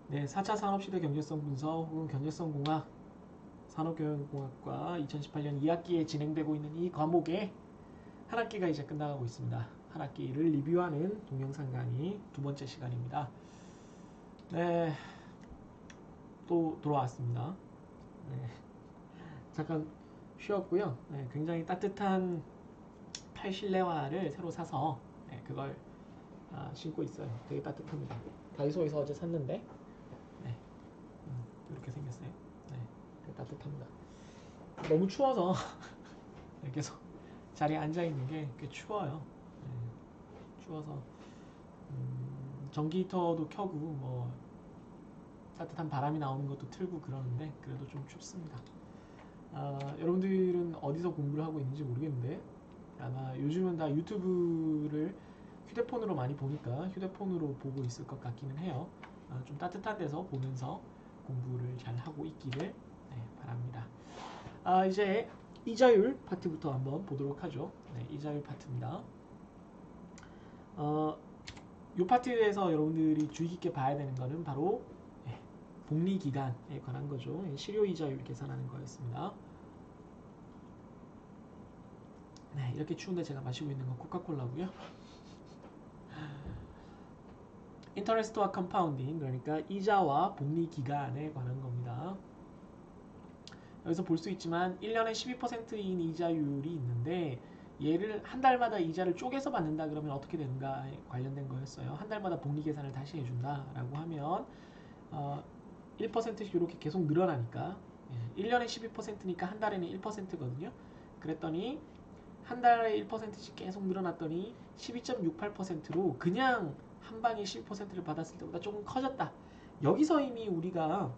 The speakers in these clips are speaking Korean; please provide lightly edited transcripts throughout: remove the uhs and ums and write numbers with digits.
네, 4차 산업시대 경제성 분석 혹은 경제성 공학, 산업경영공학과 2018년 2학기에 진행되고 있는 이 과목의 한 학기가 이제 끝나가고 있습니다. 한 학기를 리뷰하는 동영상 강의 두 번째 시간입니다. 네, 또 돌아왔습니다. 네, 잠깐 쉬었고요. 네, 굉장히 따뜻한 팔 실내화를 새로 사서 그걸 신고 있어요. 되게 따뜻합니다. 다이소에서 어제 샀는데 네, 이렇게 생겼어요. 네, 되게 따뜻합니다. 너무 추워서 계속 자리에 앉아 있는 게 꽤 추워요. 추워서 전기 히터도 켜고 뭐 따뜻한 바람이 나오는 것도 틀고 그러는데 그래도 좀 춥습니다. 여러분들은 어디서 공부를 하고 있는지 모르겠는데 아마 요즘은 다 유튜브를 휴대폰으로 많이 보니까 휴대폰으로 보고 있을 것 같기는 해요. 좀 따뜻한 데서 보면서 공부를 잘 하고 있기를 바랍니다. 이제 이자율 파트부터 한번 보도록 하죠. 네, 이자율 파트입니다. 이 파트에 대해서 여러분들이 주의 깊게 봐야 되는 것은 바로 복리기간에 관한 거죠. 실효이자율 계산하는 거였습니다. 네, 이렇게 추운데 제가 마시고 있는 건 코카콜라고요. 인터레스트와 컴파운딩, 그러니까 이자와 복리기간에 관한 겁니다. 여기서 볼 수 있지만 1년에 12%인 이자율이 있는데 얘를 한 달마다 이자를 쪼개서 받는다 그러면 어떻게 되는가에 관련된 거였어요. 한 달마다 복리 계산을 다시 해준다라고 하면 1%씩 이렇게 계속 늘어나니까 1년에 12%니까 한 달에는 1%거든요. 그랬더니 한 달에 1%씩 계속 늘어났더니 12.68%로 그냥 한 방에 12%를 받았을 때보다 조금 커졌다. 여기서 이미 우리가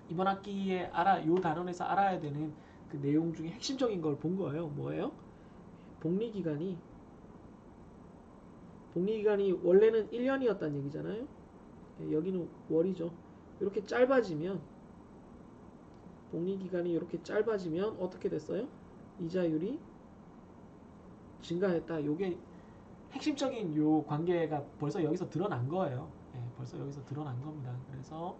이번 학기에 요 단원에서 알아야 되는 그 내용 중에 핵심적인 걸 본 거예요. 뭐예요? 복리기간이 원래는 1년이었다는 얘기잖아요. 여기는 월이죠. 이렇게 짧아지면 복리기간이 이렇게 짧아지면 어떻게 됐어요? 이자율이 증가했다. 요게 핵심적인 요 관계가 벌써 여기서 드러난 거예요. 벌써 여기서 드러난 겁니다. 그래서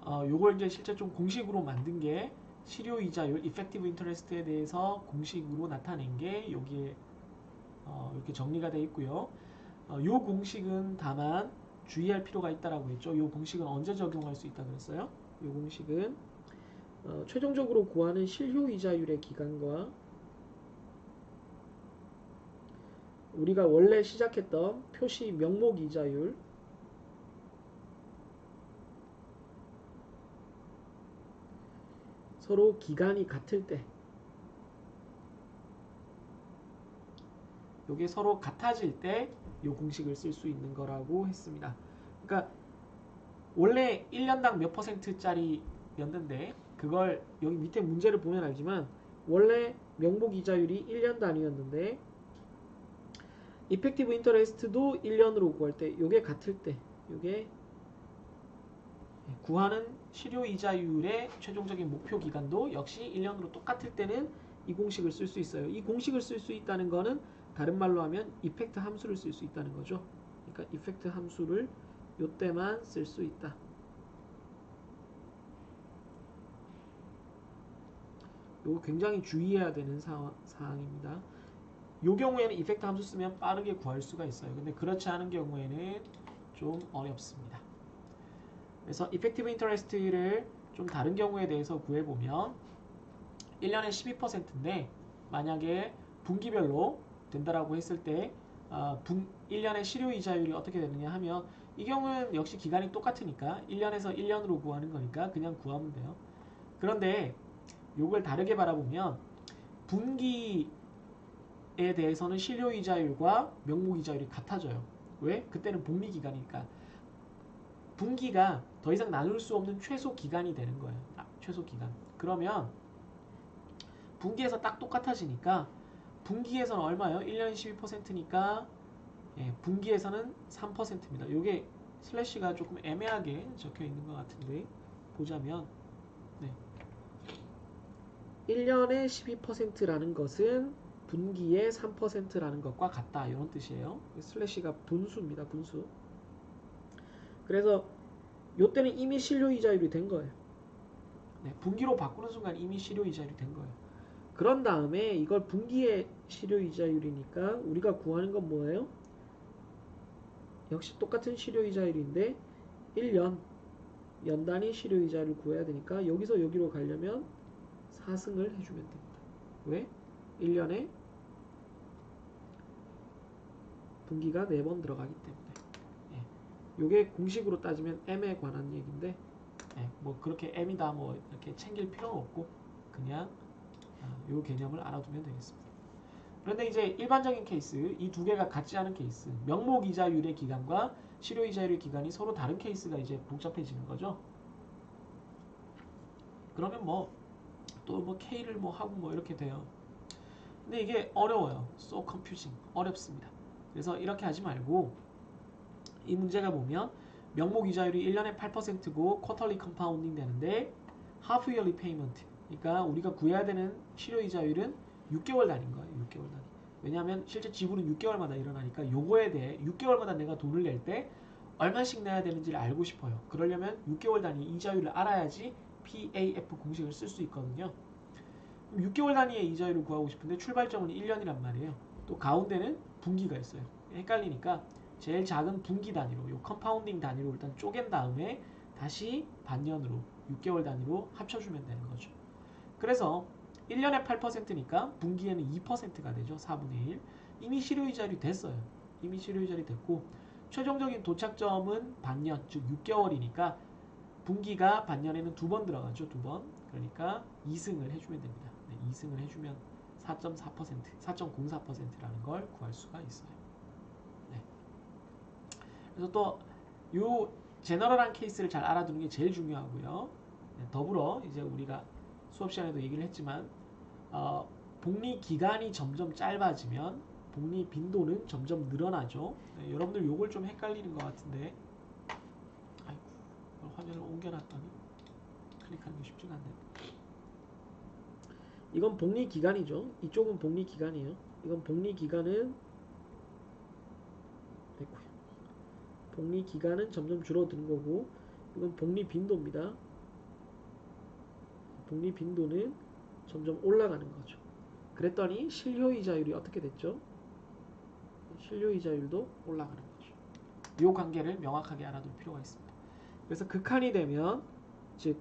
요걸 이제 실제 좀 공식으로 만든 게 실효이자율, effective interest에 대해서 공식으로 나타낸 게 여기에 이렇게 정리가 되어 있고요. 요 공식은 다만 주의할 필요가 있다라고 했죠. 요 공식은 언제 적용할 수 있다 그랬어요? 요 공식은 최종적으로 구하는 실효이자율의 기간과 우리가 원래 시작했던 표시 명목이자율 서로 기간이 같을 때 요게 서로 같아질 때 요 공식을 쓸 수 있는 거라고 했습니다. 그러니까 원래 1년당 몇 %짜리였는데 그걸 여기 밑에 문제를 보면 알지만 원래 명목 이자율이 1년 단위였는데 이펙티브 인터레스트도 1년으로 구할 때 요게 같을 때 요게 구하는 실효 이자율의 최종적인 목표 기간도 역시 1년으로 똑같을 때는 이 공식을 쓸 수 있어요. 이 공식을 쓸 수 있다는 거는 다른 말로 하면 이펙트 함수를 쓸 수 있다는 거죠. 그러니까 이펙트 함수를 요때만 쓸 수 있다. 요거 굉장히 주의해야 되는 사항입니다. 요 경우에는 이펙트 함수 쓰면 빠르게 구할 수가 있어요. 근데 그렇지 않은 경우에는 좀 어렵습니다. 그래서 이펙티브 인터레스트를 좀 다른 경우에 대해서 구해보면 1년에 12%인데 만약에 분기별로 된다라고 했을 때 1년의 실효이자율이 어떻게 되느냐 하면 이 경우는 역시 기간이 똑같으니까 1년에서 1년으로 구하는 거니까 그냥 구하면 돼요. 그런데 요걸 다르게 바라보면 분기에 대해서는 실효이자율과 명목이자율이 같아져요. 왜? 그때는 복리기간이니까 분기가 더 이상 나눌 수 없는 최소 기간이 되는 거예요. 최소 기간. 그러면 분기에서 딱 똑같아지니까 분기에서는 얼마예요? 1년이 12%니까 분기에서는 3%입니다. 이게 슬래시가 조금 애매하게 적혀 있는 것 같은데 보자면 1년에 12%라는 것은 분기에 3%라는 것과 같다 이런 뜻이에요. 슬래시가 분수입니다. 분수. 그래서 요때는 이미 실효이자율이 된 거예요. 네, 분기로 바꾸는 순간 이미 실효이자율이 된 거예요. 그런 다음에 이걸 분기의 실효이자율이니까 우리가 구하는 건 뭐예요? 역시 똑같은 실효이자율인데 1년 연 단위 실효이자율을 구해야 되니까 여기서 여기로 가려면 4승을 해주면 됩니다. 왜? 1년에 분기가 4번 들어가기 때문에. 예. 요게 공식으로 따지면 M에 관한 얘기인데 예. 뭐 그렇게 M이다 뭐 이렇게 챙길 필요는 없고 그냥 요 개념을 알아두면 되겠습니다. 그런데 이제 일반적인 케이스, 이 두 개가 같지 않은 케이스, 명목이자율의 기간과 실효이자율의 기간이 서로 다른 케이스가 이제 복잡해지는 거죠. 그러면 뭐 또 뭐 K를 뭐 하고 뭐 이렇게 돼요. 근데 이게 어려워요. So confusing. 어렵습니다. 그래서 이렇게 하지 말고 이 문제가 보면 명목이자율이 1년에 8%고 쿼터리 컴파운딩 되는데 half yearly payment. 그러니까 우리가 구해야 되는 실효이자율은 6개월 단위인 거예요. 6개월 단위. 왜냐하면 실제 지불은 6개월마다 일어나니까 요거에 대해 6개월마다 내가 돈을 낼 때 얼마씩 내야 되는지를 알고 싶어요. 그러려면 6개월 단위 이자율을 알아야지 PAF 공식을 쓸 수 있거든요. 그럼 6개월 단위의 이자율을 구하고 싶은데 출발점은 1년이란 말이에요. 또 가운데는 분기가 있어요. 헷갈리니까 제일 작은 분기 단위로, 요 컴파운딩 단위로 일단 쪼갠 다음에 다시 반년으로 6개월 단위로 합쳐주면 되는 거죠. 그래서 1년에 8%니까 분기에는 2%가 되죠. 4분의 1. 이미 실효이자율이 됐어요. 이미 실효이자율이 됐고 최종적인 도착점은 반년, 즉 6개월이니까 분기가 반년에는 2번 들어가죠. 2번. 그러니까 2승을 해주면 됩니다. 네, 2승을 해주면 4.4%, 4.04%라는 걸 구할 수가 있어요. 네. 그래서 또 요 제너럴한 케이스를 잘 알아두는 게 제일 중요하고요. 네, 더불어 이제 우리가 수업 시간에도 얘기를 했지만 복리 기간이 점점 짧아지면 복리 빈도는 점점 늘어나죠. 네, 여러분들 요걸 좀 헷갈리는 것 같은데 아이고 화면을 옮겨놨더니 클릭하는 게 쉽지가 않네. 이건 복리 기간이죠. 이쪽은 복리 기간이에요. 이건 복리 기간은 복리 기간은 점점 줄어드는 거고 이건 복리 빈도입니다. 복리 빈도는 점점 올라가는 거죠. 그랬더니 실효이자율이 어떻게 됐죠? 실효이자율도 올라가는 거죠. 이 관계를 명확하게 알아둘 필요가 있습니다. 그래서 극한이 되면 즉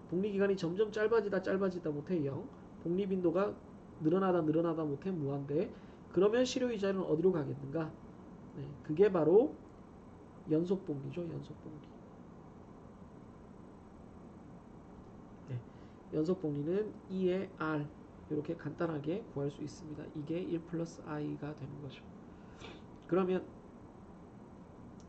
복리기간이 점점 짧아지다 못해 0, 복리빈도가 늘어나다 못해 무한대. 그러면 실효이자율은 어디로 가겠는가? 네, 그게 바로 연속복리죠. 연속복리. 네, 연속복리는 2의 R 이렇게 간단하게 구할 수 있습니다. 이게 1 플러스 i가 되는 거죠. 그러면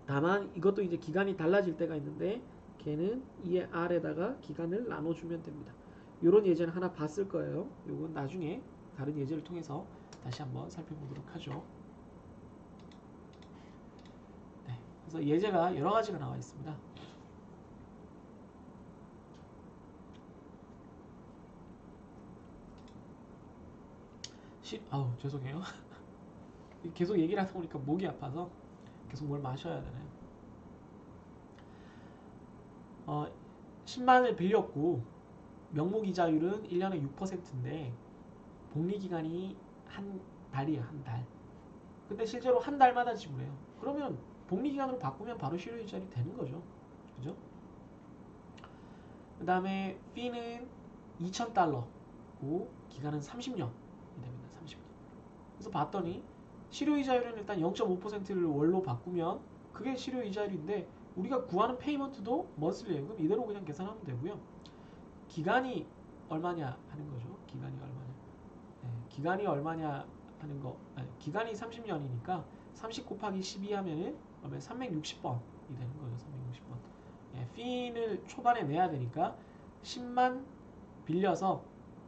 다만 이것도 이제 기간이 달라질 때가 있는데 걔는 2의 R에다가 기간을 나눠주면 됩니다. 이런 예제는 하나 봤을 거예요. 이건 나중에 다른 예제를 통해서 다시 한번 살펴보도록 하죠. 네, 그래서 예제가 여러 가지가 나와 있습니다. 아우 죄송해요. 계속 얘기를 하다 보니까 목이 아파서 계속 뭘 마셔야 되나요? 10만을 빌렸고 명목이자율은 1년에 6%인데 복리기간이 한 달이에요. 한 달. 근데 실제로 한 달마다 지불해요. 그러면 복리기간으로 바꾸면 바로 실효이자율이 되는 거죠. 그죠? 그 다음에 fee는 $2,000고 기간은 30년이 됩니다. 30년. 그래서 봤더니 실효이자율은 일단 0.5%를 월로 바꾸면 그게 실효이자율인데 우리가 구하는 페이먼트도 먼슬리예요. 그럼 이대로 그냥 계산하면 되고요. 기간이 얼마냐 하는 거죠. 기간이 얼마냐. 네, 기간이 얼마냐 하는 거. 네, 기간이 30년이니까 30 곱하기 12 하면은 360번이 되는 거죠. 360번. 네, fee를 초반에 내야 되니까 10만 빌려서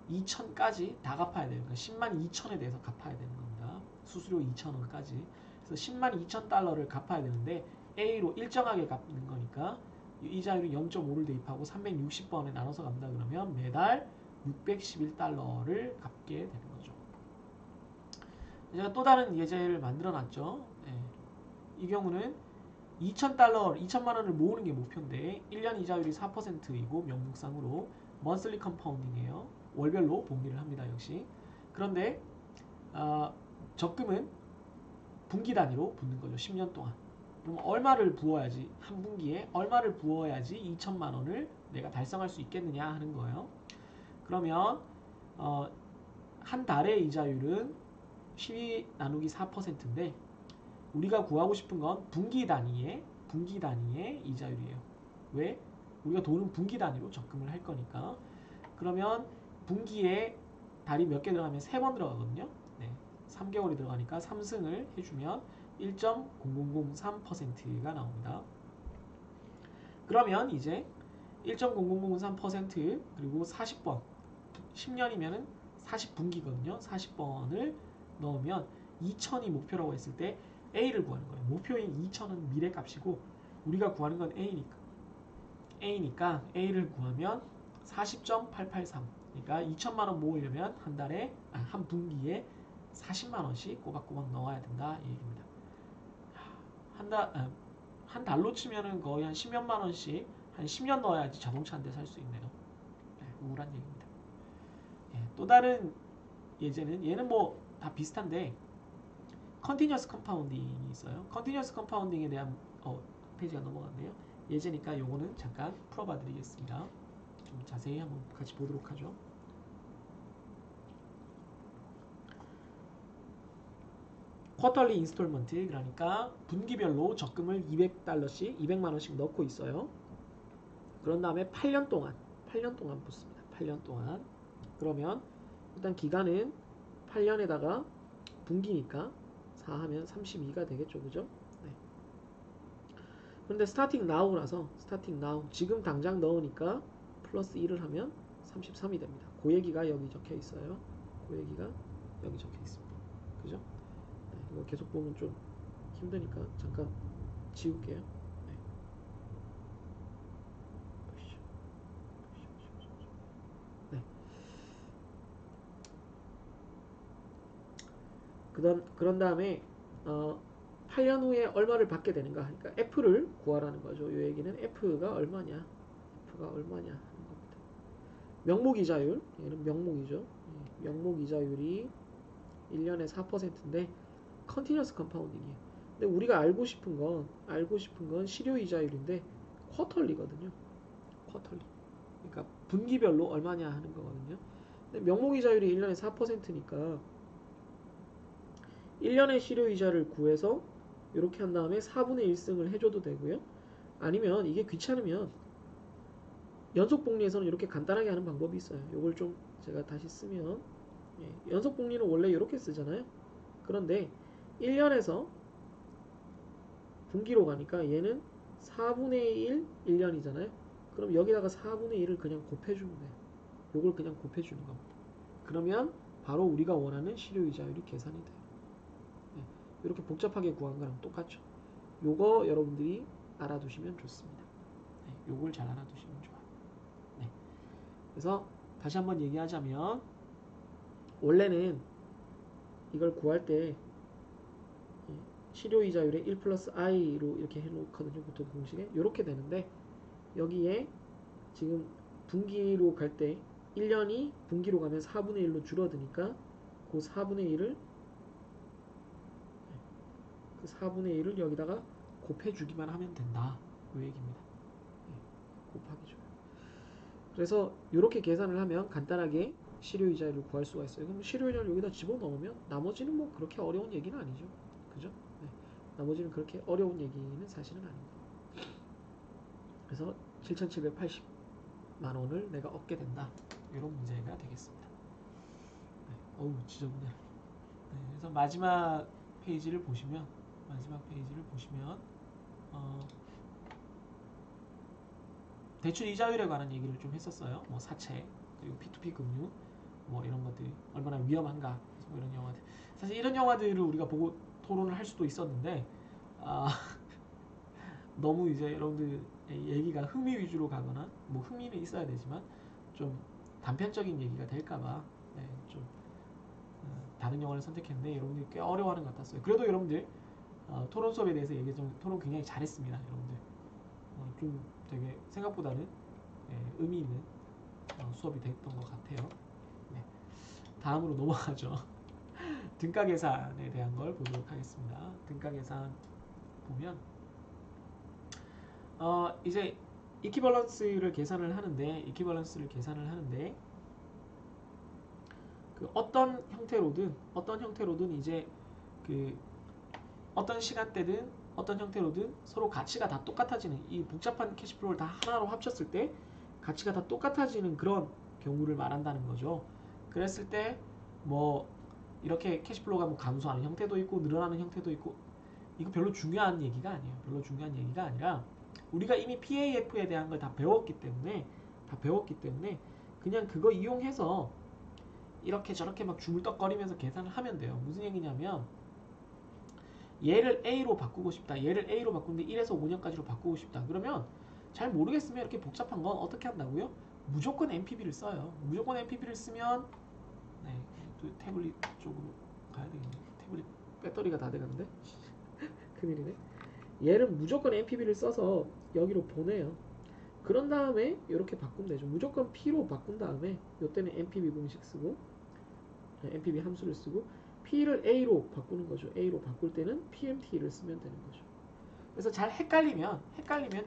2천까지 다 갚아야 돼요. 그러니까 10만 2천에 대해서 갚아야 되는 겁니다. 수수료 2,000원까지. 그래서 10만 2천 달러를 갚아야 되는데 A로 일정하게 갚는 거니까 이자율이 0.5를 대입하고 360번에 나눠서 간다 그러면 매달 611달러를 갚게 되는 거죠. 제가 또 다른 예제를 만들어 놨죠. 네. 이 경우는 $2,000, 2천만 원을 모으는 게 목표인데 1년 이자율이 4%이고 명목상으로 monthly compounding이에요. 월별로 복리를 합니다. 역시. 그런데 적금은 분기 단위로 붓는 거죠. 10년 동안. 그럼 얼마를 부어야지, 한 분기에 얼마를 부어야지 2천만 원을 내가 달성할 수 있겠느냐 하는 거예요. 그러면 한 달의 이자율은 12 나누기 4%인데 우리가 구하고 싶은 건 분기 단위의 이자율이에요. 왜? 우리가 돈은 분기 단위로 적금을 할 거니까. 그러면 분기에 달이 몇 개 들어가면 3번 들어가거든요. 네, 3개월이 들어가니까 3승을 해주면 1.0003%가 나옵니다. 그러면 이제 1.0003% 그리고 40번 10년이면은 40분기거든요. 40번을 넣으면 2천이 목표라고 했을 때 A를 구하는 거예요. 목표인 2천은 미래값이고 우리가 구하는 건 A니까 A를 구하면 40.883. 그러니까 2천만 원 모으려면 한 분기에 40만 원씩 꼬박꼬박 넣어야 된다 이 얘기입니다. 한 달로 치면은 거의 한 10몇만 원씩 한 10년 넣어야지 자동차 한 대 살 수 있네요. 네, 우울한 얘기입니다. 예, 또 다른 예제는 얘는 뭐 다 비슷한데 컨티뉴어스 컴파운딩이 있어요. 컨티뉴어스 컴파운딩에 대한 페이지가 넘어갔네요. 예제니까 요거는 잠깐 풀어봐 드리겠습니다. 좀 자세히 한번 같이 보도록 하죠. 쿼터리 인스톨먼트, 그러니까 분기별로 적금을 $200씩 200만 원씩 넣고 있어요. 그런 다음에 8년 동안 붙습니다. 8년 동안. 그러면 일단 기간은 8년에다가 분기니까 4 하면 32가 되겠죠. 그죠? 네. 그런데 스타팅 나우라서 지금 당장 넣으니까 플러스 1을 하면 33이 됩니다. 그 얘기가 여기 적혀 있어요. 그 얘기가 여기 적혀 있습니다. 그죠? 네, 이거 계속 보면 좀 힘드니까 잠깐 지울게요. 네. 네. 그런 다음에 8년 후에 얼마를 받게 되는가 하니까 F를 구하라는 거죠. 이 얘기는 F가 얼마냐 하는 겁니다. 명목이자율, 얘는 명목이죠. 명목이자율이 1년에 4%인데 컨티뉴어스 컴파운딩이에요. 근데 우리가 알고 싶은 건 실효이자율인데 쿼털리거든요. 쿼털리. 그러니까 분기별로 얼마냐 하는 거거든요. 근데 명목이자율이 1년에 4%니까 1년의 실효이자를 구해서 이렇게 한 다음에 4분의 1승을 해줘도 되고요. 아니면 이게 귀찮으면 연속복리에서는 이렇게 간단하게 하는 방법이 있어요. 이걸 좀 제가 다시 쓰면 연속복리는 원래 이렇게 쓰잖아요. 그런데 1년에서 분기로 가니까 얘는 4분의 1 1년이잖아요. 그럼 여기다가 4분의 1을 그냥 곱해주면 돼요. 이걸 그냥 곱해주는 겁니다. 그러면 바로 우리가 원하는 실효이자율이 계산이 돼요. 이렇게 복잡하게 구한 거랑 똑같죠. 요거 여러분들이 알아두시면 좋습니다. 요걸 잘 알아두시면 좋아요. 그래서 다시 한번 얘기하자면 원래는 이걸 구할 때 실효이자율의 1 플러스 i로 이렇게 해놓거든요. 보통 공식에 이렇게 되는데 여기에 지금 분기로 갈 때 1년이 분기로 가면 4분의 1로 줄어드니까 그 4분의 1을 여기다가 곱해주기만 하면 된다. 이 얘기입니다. 곱하기 줘요. 그래서 이렇게 계산을 하면 간단하게 실효이자율을 구할 수가 있어요. 그럼 실효이자를 여기다 집어넣으면 나머지는 뭐 그렇게 어려운 얘기는 아니죠. 그죠? 네. 나머지는 그렇게 어려운 얘기는 사실은 아닙니다. 그래서 7,780만 원을 내가 얻게 된다. 이런 문제가 되겠습니다. 네. 어우 지저분해. 네. 그래서 마지막 페이지를 보시면 대출 이자율에 관한 얘기를 좀 했었어요. 뭐 사채 그리고 P2P 금융 뭐 이런 것들이 얼마나 위험한가 뭐 이런 영화들. 사실 이런 영화들을 우리가 보고 토론을 할 수도 있었는데 너무 이제 여러분들 얘기가 흥미 위주로 가거나 뭐 흥미는 있어야 되지만 좀 단편적인 얘기가 될까봐 좀 다른 영화를 선택했는데 여러분들이 꽤 어려워하는 것 같았어요. 그래도 여러분들 토론 수업에 대해서 얘기 좀 토론 굉장히 잘했습니다, 여러분들. 좀 되게 생각보다는 의미 있는 수업이 됐던 것 같아요. 네. 다음으로 넘어가죠. 등가 계산에 대한 걸 보도록 하겠습니다. 등가 계산 보면 이제 이퀴벌런스를 계산을 하는데 그 어떤 형태로든 이제 그 어떤 시간대든 어떤 형태로든 서로 가치가 다 똑같아지는 이 복잡한 캐시플로우를 다 하나로 합쳤을 때 가치가 다 똑같아지는 그런 경우를 말한다는 거죠. 그랬을 때 뭐 이렇게 캐시플로우가 뭐 감소하는 형태도 있고 늘어나는 형태도 있고 이거 별로 중요한 얘기가 아니에요. 별로 중요한 얘기가 아니라 우리가 이미 PAF에 대한 걸 다 배웠기 때문에 그냥 그거 이용해서 이렇게 저렇게 막 주물떡거리면서 계산을 하면 돼요. 무슨 얘기냐면 얘를 A로 바꾸고 싶다. 얘를 A로 바꾸는데 1에서 5년까지로 바꾸고 싶다. 그러면 잘 모르겠으면 이렇게 복잡한 건 어떻게 한다고요? 무조건 MPB를 써요. 무조건 MPB를 쓰면 또 태블릿 쪽으로 가야 되겠네. 태블릿 배터리가 다 돼가는데 큰일이네. 얘는 무조건 MPB를 써서 여기로 보내요. 그런 다음에 이렇게 바꾸면 되죠. 무조건 P로 바꾼 다음에 이때는 MPB 공식 쓰고 MPB 함수를 쓰고 P를 A로 바꾸는 거죠. A로 바꿀 때는 PMT를 쓰면 되는 거죠. 그래서 잘 헷갈리면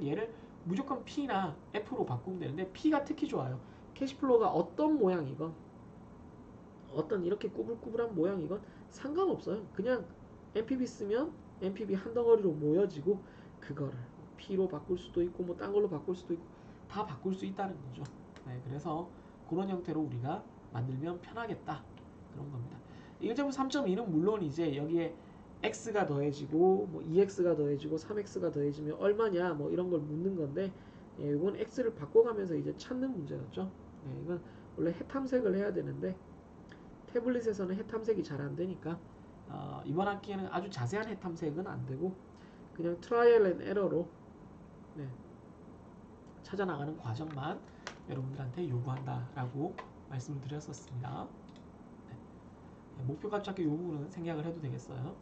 얘를 무조건 P나 F로 바꾸면 되는데 P가 특히 좋아요. 캐시플로우가 어떤 모양이건 어떤 이렇게 꾸불꾸불한 모양이건 상관없어요. 그냥 MPB 쓰면 MPB 한 덩어리로 모여지고 그거를 P로 바꿀 수도 있고 뭐 딴 걸로 바꿀 수도 있고 다 바꿀 수 있다는 거죠. 그래서 그런 형태로 우리가 만들면 편하겠다 그런 겁니다. 1.3.2는 물론 이제 여기에 x가 더해지고 뭐 2x가 더해지고 3x가 더해지면 얼마냐 뭐 이런 걸 묻는 건데 이건 x를 바꿔가면서 이제 찾는 문제였죠. 이건 원래 해 탐색을 해야 되는데 태블릿에서는 해 탐색이 잘 안 되니까 이번 학기에는 아주 자세한 해 탐색은 안 되고 그냥 트라이얼 앤 에러로 찾아 나가는 과정만 여러분들한테 요구한다라고 말씀을 드렸었습니다. 목표값 찾기 이 부분은 생략을 해도 되겠어요.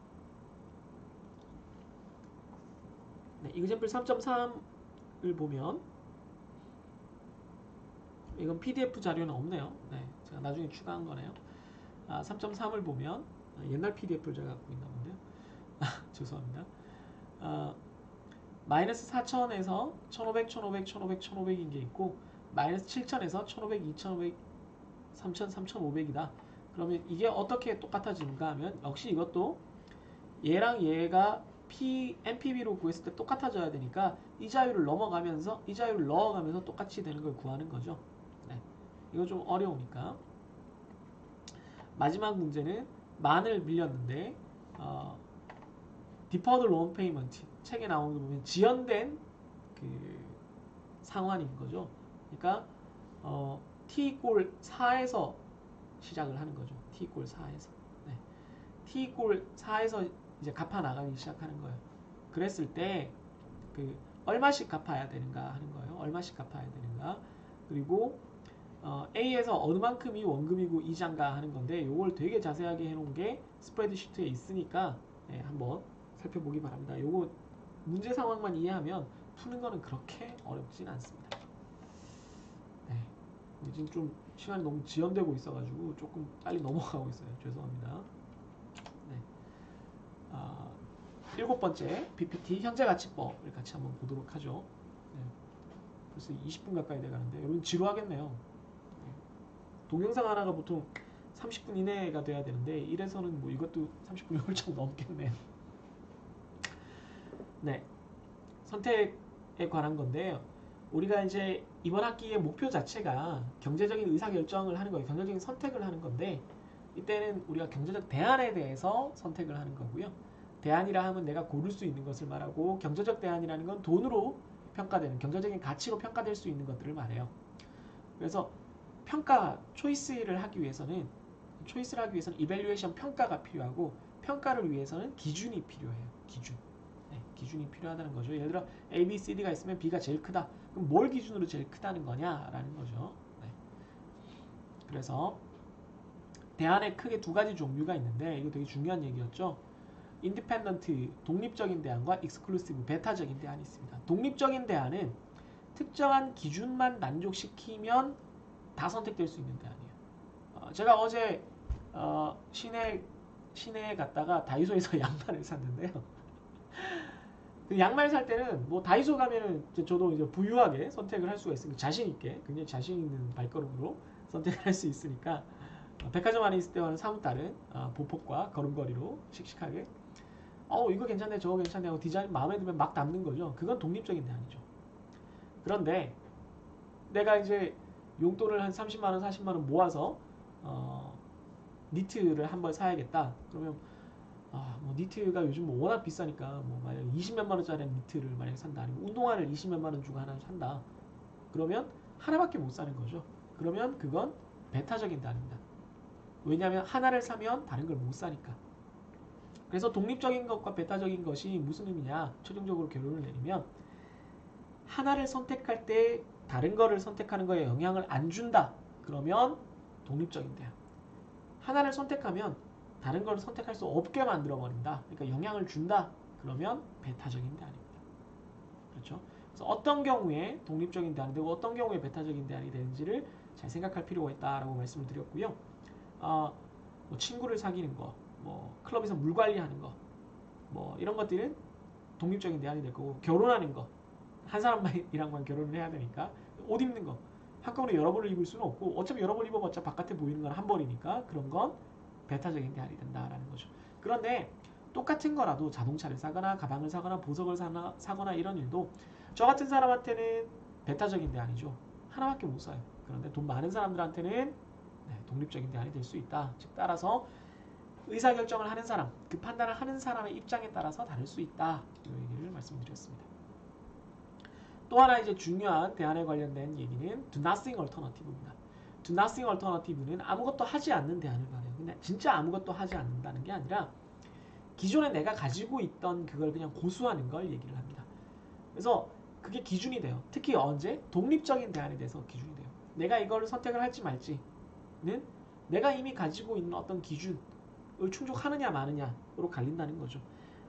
이그젠플 3.3을 보면 이건 PDF 자료는 없네요. 제가 나중에 추가한 거네요. 3.3을 보면 옛날 PDF를 제가 갖고 있나 본데요. 죄송합니다. 마이너스 4,000에서 1,500, 1,500, 1,500, 1,500인 게 있고 마이너스 7,000에서 1,500, 2,500, 3,000, 3,500이다. 그러면 이게 어떻게 똑같아지는가 하면 역시 이것도 얘랑 얘가 MPB로 구했을 때 똑같아져야 되니까 이 자유를 넣어가면서 똑같이 되는 걸 구하는 거죠. 이거 좀 어려우니까. 마지막 문제는 만을 밀렸는데 디퍼드 론 페이먼트 책에 나오는 거 보면 지연된 그 상환인 거죠. 그러니까 t = 4에서 시작을 하는 거죠. t = 4에서 t = 4에서 이제 갚아 나가기 시작하는 거예요. 그랬을 때 그 얼마씩 갚아야 되는가 하는 거예요. 얼마씩 갚아야 되는가. 그리고 A에서 어느 만큼이 원금이고 이자인가 하는 건데 이걸 되게 자세하게 해놓은 게 스프레드시트에 있으니까 한번 살펴보기 바랍니다. 요거 문제 상황만 이해하면 푸는 거는 그렇게 어렵진 않습니다. 지금 좀 시간이 너무 지연되고 있어가지고 조금 빨리 넘어가고 있어요. 죄송합니다. 7번째 PPT 현재가치법을 같이 한번 보도록 하죠. 벌써 20분 가까이 돼가는데 여러분 지루하겠네요. 동영상 하나가 보통 30분 이내가 돼야 되는데 이래서는 뭐 이것도 30분이 훌쩍 넘겠네요. 선택에 관한 건데요. 우리가 이제 이번 학기의 목표 자체가 경제적인 의사결정을 하는 거예요. 경제적인 선택을 하는 건데 이때는 우리가 경제적 대안에 대해서 선택을 하는 거고요. 대안이라 하면 내가 고를 수 있는 것을 말하고 경제적 대안이라는 건 돈으로 평가되는 경제적인 가치로 평가될 수 있는 것들을 말해요. 그래서 초이스를 하기 위해서는 이밸류에이션 평가가 필요하고 평가를 위해서는 기준이 필요해요. 기준이 필요하다는 거죠. 예를 들어 A, B, C, D가 있으면 B가 제일 크다. 그럼 뭘 기준으로 제일 크다는 거냐라는 거죠. 그래서 대안에 크게 두 가지 종류가 있는데 이거 되게 중요한 얘기였죠. 인디펜던트 독립적인 대안과 익스클루시브 배타적인 대안이 있습니다. 독립적인 대안은 특정한 기준만 만족시키면 다 선택될 수 있는 대안이에요. 제가 어제 시내에 갔다가 다이소에서 양말을 샀는데요. 그 양말 살 때는 뭐 다이소 가면은 저도 이제 부유하게 선택을 할 수가 있으니까 자신 있게 굉장히 자신 있는 발걸음으로 선택을 할 수 있으니까 백화점 안에 있을 때와는 사뭇 다른 보폭과 걸음걸이로 씩씩하게 이거 괜찮네 저거 괜찮네 하고 디자인 마음에 들면 막 담는 거죠. 그건 독립적인 대안이죠. 그런데 내가 이제 용돈을 한 30만원 40만원 모아서 니트를 한번 사야겠다. 그러면 뭐 니트가 요즘 뭐 워낙 비싸니까 뭐 만약 20몇만원짜리 니트를 만약에 산다. 아니면 운동화를 20몇만원 주고 하나 산다. 그러면 하나밖에 못 사는 거죠. 그러면 그건 배타적인 대안입니다. 왜냐하면 하나를 사면 다른 걸 못 사니까. 그래서 독립적인 것과 배타적인 것이 무슨 의미냐? 최종적으로 결론을 내리면 하나를 선택할 때 다른 거를 선택하는 거에 영향을 안 준다. 그러면 독립적인 대안. 하나를 선택하면 다른 걸 선택할 수 없게 만들어버린다. 그러니까 영향을 준다. 그러면 배타적인 대안입니다. 그렇죠? 그래서 어떤 경우에 독립적인 대안이 되고 어떤 경우에 배타적인 대안이 되는지를 잘 생각할 필요가 있다라고 말씀을 드렸고요. 뭐 친구를 사귀는 거, 뭐 클럽에서 물 관리하는 거, 뭐 이런 것들은 독립적인 대안이 될 거고, 결혼하는 거, 한 사람이랑만 결혼을 해야 되니까, 옷 입는 거, 한꺼번에 여러 벌을 입을 수는 없고 어차피 여러 벌 입어봤자 바깥에 보이는 건 한 벌이니까 그런 건 배타적인 대안이 된다라는 거죠. 그런데 똑같은 거라도 자동차를 사거나 가방을 사거나 보석을 사거나 이런 일도 저 같은 사람한테는 배타적인 대안이죠. 하나밖에 못 사요. 그런데 돈 많은 사람들한테는 독립적인 대안이 될 수 있다. 즉 따라서 의사결정을 하는 사람, 그 판단을 하는 사람의 입장에 따라서 다를 수 있다. 이 얘기를 말씀드렸습니다. 또 하나 이제 중요한 대안에 관련된 얘기는 do nothing alternative입니다. do nothing alternative는 아무것도 하지 않는 대안을 말해요. 근데 진짜 아무것도 하지 않는다는 게 아니라 기존에 내가 가지고 있던 그걸 그냥 고수하는 걸 얘기를 합니다. 그래서 그게 기준이 돼요. 특히 언제? 독립적인 대안에 대해서 기준이 돼요. 내가 이걸 선택을 할지 말지는 내가 이미 가지고 있는 어떤 기준을 충족하느냐 마느냐로 갈린다는 거죠.